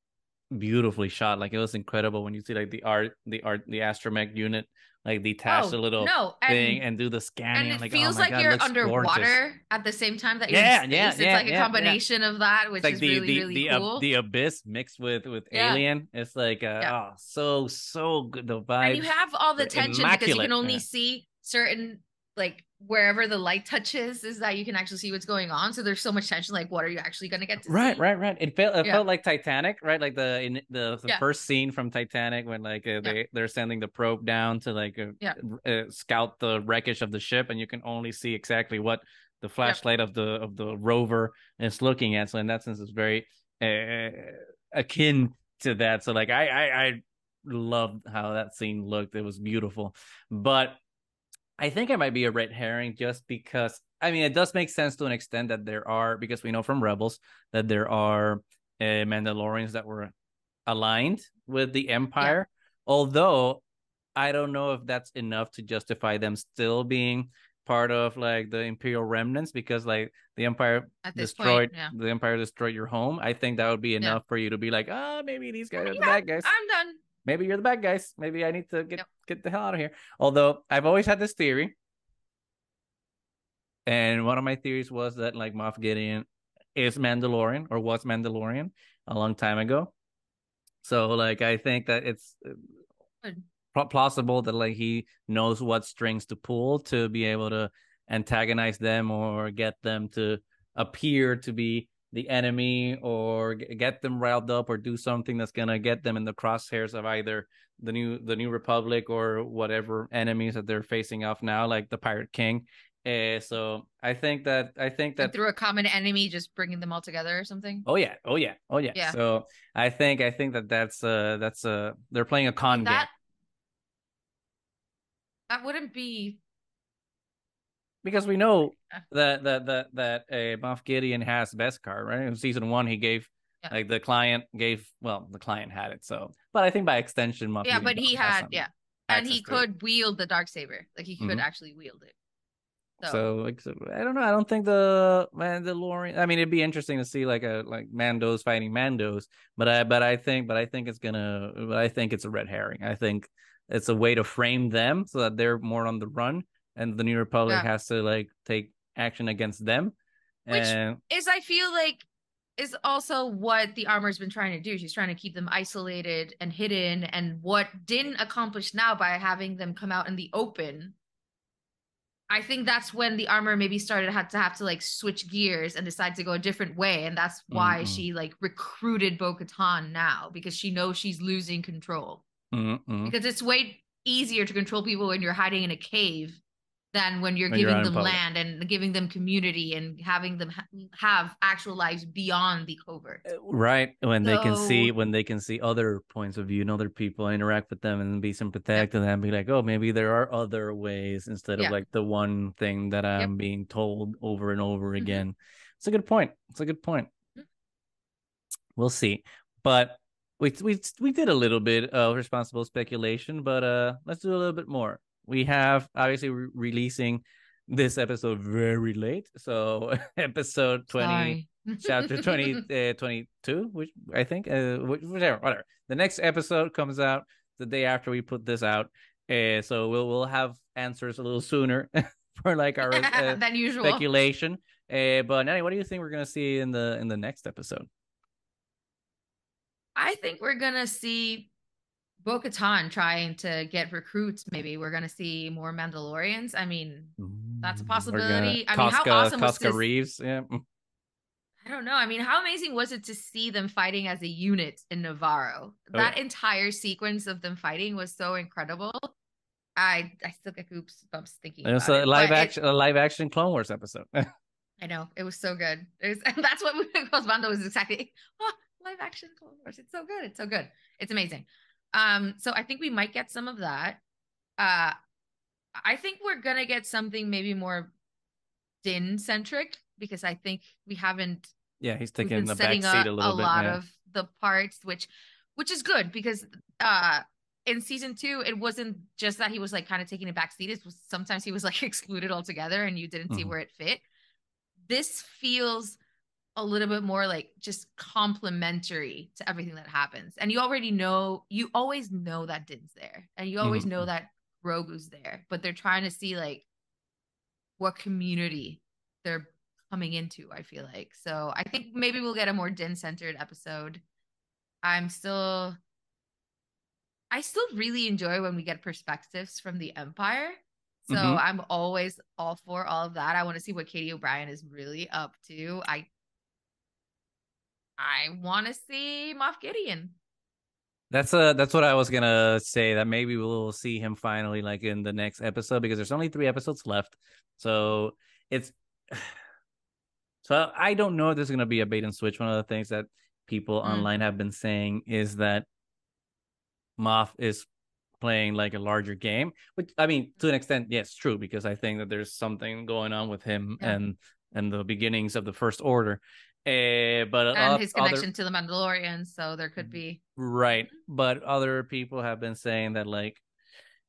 [SPEAKER 1] beautifully shot. Like, it was incredible when you see like the astromech unit like detach a little thing and do the scanning,
[SPEAKER 2] and it feels like you're underwater gorgeous. At the same time that you're in space. It's like a combination of that, which is really cool.
[SPEAKER 1] The abyss mixed with Alien. It's like so good. The vibe,
[SPEAKER 2] and you have all the tension because you can only see certain, like, wherever the light touches is that you can actually see what's going on. So there's so much tension. Like, what are you actually going to get to see?
[SPEAKER 1] Right. It felt like Titanic, right? Like the first scene from Titanic when like they're sending the probe down to like scout the wreckage of the ship, and you can only see exactly what the flashlight of the rover is looking at. So in that sense, it's very akin to that. So like I loved how that scene looked. It was beautiful, but I think it might be a red herring just because, I mean, it does make sense to an extent that there are, because we know from Rebels that there are Mandalorians that were aligned with the Empire. Although I don't know if that's enough to justify them still being part of like the Imperial remnants, because like the Empire destroyed your home. I think that would be enough for you to be like, maybe these guys are the bad guys.
[SPEAKER 2] I'm done.
[SPEAKER 1] Maybe you're the bad guys. Maybe I need to get the hell out of here. Although I've always had this theory, and one of my theories was that like Moff Gideon is Mandalorian or was Mandalorian a long time ago. So like I think that it's plausible that like he knows what strings to pull to be able to antagonize them or get them to appear to be the enemy, or get them riled up, or do something that's gonna get them in the crosshairs of either the new Republic or whatever enemies that they're facing off now, like the Pirate King. So I think that
[SPEAKER 2] through a common enemy, just bringing them all together or something.
[SPEAKER 1] Oh yeah. So I think that's they're playing a con game.
[SPEAKER 2] That wouldn't be,
[SPEAKER 1] because we know that Moff Gideon has Beskar, right? In season 1, he gave like the client had it. So, but I think by extension, Moff Gideon
[SPEAKER 2] but he had and he could wield the Darksaber. Like he could actually wield it.
[SPEAKER 1] So I don't know. I don't think the Mandalorian. I mean, it'd be interesting to see like Mandos fighting Mandos, but I think it's a red herring. I think it's a way to frame them so that they're more on the run, and the New Republic has to like take action against them.
[SPEAKER 2] Which is, I feel like, is also what the armor's been trying to do. She's trying to keep them isolated and hidden, and what didn't accomplish now by having them come out in the open. I think that's when the armor maybe started to have to like switch gears and decide to go a different way, and that's why she like recruited Bo-Katan now, because she knows she's losing control. Because it's way easier to control people when you're hiding in a cave than when you're giving them land and giving them community and having them have actual lives beyond the covert.
[SPEAKER 1] Right. When they can see other points of view and other people, interact with them and be sympathetic to them, be like, oh, maybe there are other ways instead of like the one thing that I'm being told over and over again. It's a good point. We'll see. But we did a little bit of responsible speculation, but let's do a little bit more. We have obviously releasing this episode very late. So episode 20, chapter 20, 22, which I think, whatever. The next episode comes out the day after we put this out. So we'll have answers a little sooner for like our
[SPEAKER 2] than usual
[SPEAKER 1] speculation. But Nani, what do you think we're going to see in the next episode?
[SPEAKER 2] I think we're going to see Bo-Katan trying to get recruits. Maybe we're gonna see more Mandalorians. I mean, that's a possibility. I mean, how awesome was this?
[SPEAKER 1] Reeves, yeah.
[SPEAKER 2] I don't know. I mean, how amazing was it to see them fighting as a unit in Navarro? That entire sequence of them fighting was so incredible. I still get goosebumps thinking about it.
[SPEAKER 1] It was a live action Clone Wars episode.
[SPEAKER 2] I know, it was so good. That's what Mando was exactly. Oh, live action Clone Wars. It's so good. It's so good. It's amazing. So I think we might get some of that. I think we're gonna get something maybe more Din centric, because I think we haven't.
[SPEAKER 1] Yeah, he's taking the back seat a little bit. A lot
[SPEAKER 2] of the parts, which is good, because in season 2, it wasn't just that he was like kind of taking a back seat. It was sometimes he was like excluded altogether, and you didn't see where it fit. This feels a little bit more like just complementary to everything that happens. And you always know that Din's there, and you always know that Grogu's there, but they're trying to see like what community they're coming into, I feel like. So I think maybe we'll get a more Din centered episode. I still really enjoy when we get perspectives from the Empire. So I'm always all for all of that. I want to see what Katie O'Brien is really up to. I want to see Moff Gideon.
[SPEAKER 1] That's what I was gonna say, that maybe we'll see him finally like in the next episode, because there's only 3 episodes left. So I don't know if there's gonna be a bait and switch. One of the things that people online have been saying is that Moff is playing like a larger game, which I mean, to an extent, yes, true, because I think that there's something going on with him and the beginnings of the First Order. But
[SPEAKER 2] his connection to the Mandalorian, so there could be
[SPEAKER 1] but other people have been saying that like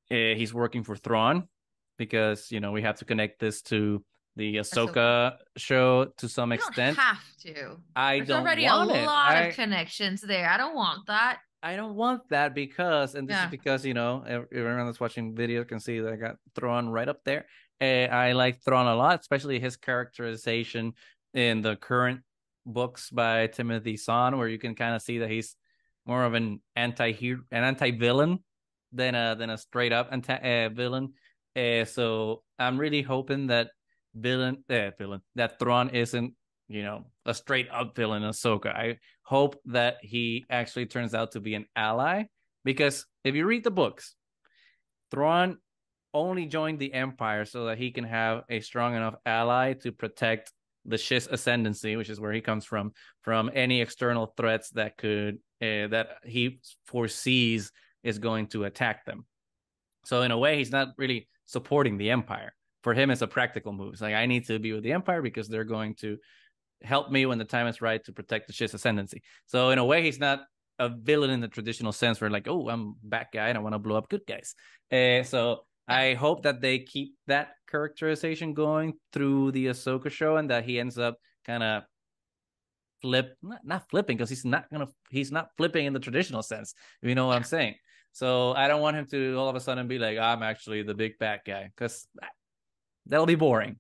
[SPEAKER 1] he's working for Thrawn, because we have to connect this to the Ahsoka show to some extent.
[SPEAKER 2] Don't have to.
[SPEAKER 1] There's
[SPEAKER 2] already a lot of connections there. I don't want that.
[SPEAKER 1] I don't want that because, and this is because everyone that's watching video can see that I got Thrawn right up there. I like Thrawn a lot, especially his characterization in the current books by Timothy Zahn, where you can kind of see that he's more of an anti-villain than a straight up villain. So I'm really hoping that that Thrawn isn't a straight up villain in Ahsoka. I hope that he actually turns out to be an ally, because if you read the books, Thrawn only joined the Empire so that he can have a strong enough ally to protect the Shiz ascendancy, which is where he comes from any external threats that could that he foresees is going to attack them. So in a way, he's not really supporting the Empire. For him, it's a practical move. It's like, I need to be with the Empire because they're going to help me when the time is right to protect the Shiz ascendancy. So in a way, he's not a villain in the traditional sense where like, oh, I'm a bad guy and I want to blow up good guys. So I hope that they keep that characterization going through the Ahsoka show, and that he ends up kind of not flipping, because he's not flipping in the traditional sense. You know what I'm saying? So I don't want him to all of a sudden be like, I'm actually the big bad guy, because that'll be boring.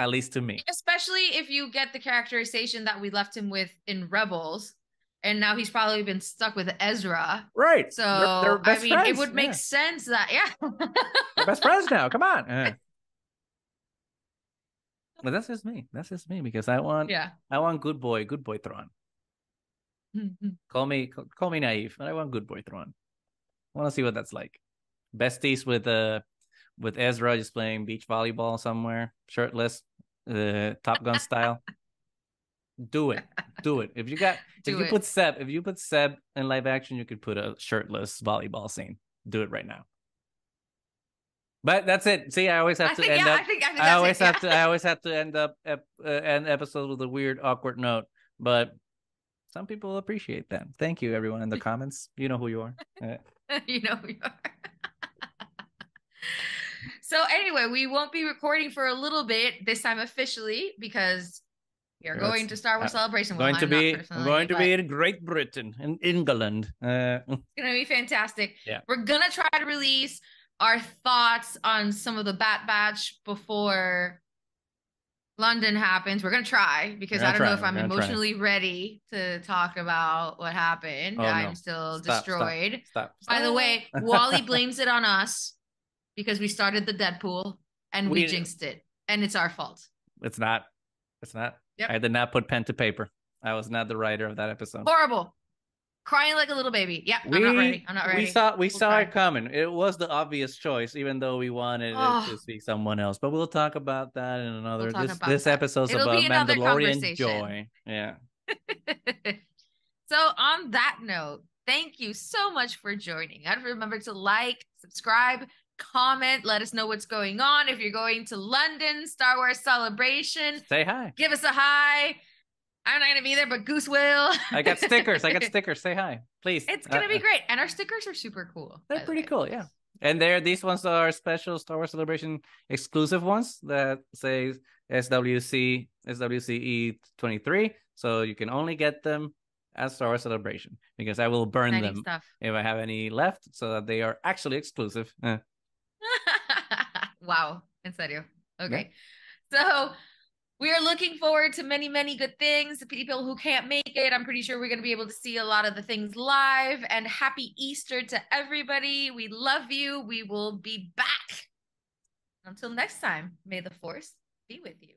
[SPEAKER 1] At least to me.
[SPEAKER 2] Especially if you get the characterization that we left him with in Rebels, and now he's probably been stuck with Ezra.
[SPEAKER 1] Right.
[SPEAKER 2] So,
[SPEAKER 1] they're best friends.
[SPEAKER 2] it would make sense that,
[SPEAKER 1] They're best friends now. Come on. But that's just me. That's just me, because I want good boy Thrawn. Call me naive, but I want good boy Thrawn. I want to see what that's like. Besties with Ezra just playing beach volleyball somewhere, shirtless, Top Gun style. Do it. If you put Seb in live action, you could put a shirtless volleyball scene. Do it right now. But that's it. See, I always have to end up. I always have to end up end episodes with a weird, awkward note. But some people appreciate that. Thank you, everyone in the comments. You know who you are.
[SPEAKER 2] You know who you are. So anyway, we won't be recording for a little bit this time officially, because we are going to Star Wars Celebration.
[SPEAKER 1] I'm going to be in Great Britain, in England.
[SPEAKER 2] It's gonna be fantastic.
[SPEAKER 1] Yeah.
[SPEAKER 2] We're gonna try to release our thoughts on some of the Bat Batch before London happens. We're gonna try, because I don't know if I'm emotionally ready to talk about what happened. I'm still destroyed.
[SPEAKER 1] Stop.
[SPEAKER 2] By the way, Wally blames it on us because we started the Deadpool and we jinxed it, and it's our fault.
[SPEAKER 1] It's not. Yep. I did not put pen to paper. I was not the writer of that episode.
[SPEAKER 2] Horrible. Crying like a little baby. Yeah, I'm not ready.
[SPEAKER 1] We saw it coming. It was the obvious choice, even though we wanted it to see someone else. But we'll talk about that in another. This episode's about Mandalorian joy. Yeah.
[SPEAKER 2] So on that note, thank you so much for joining. I'd remember to like, subscribe, comment, let us know what's going on. If you're going to London, Star Wars Celebration,
[SPEAKER 1] say hi.
[SPEAKER 2] Give us a hi. I'm not going to be there, but Goose will.
[SPEAKER 1] I got stickers. Say hi, please.
[SPEAKER 2] It's going to be great. And our stickers are super cool.
[SPEAKER 1] They're pretty cool, yeah. And these ones are special Star Wars Celebration exclusive ones that say SWCE 23. So you can only get them at Star Wars Celebration, because I will burn them if I have any left, so that they are actually exclusive.
[SPEAKER 2] Wow. En serio. Okay. Yeah. So we are looking forward to many, many good things. The people who can't make it, I'm pretty sure we're going to be able to see a lot of the things live. And happy Easter to everybody. We love you. We will be back. Until next time, may the Force be with you.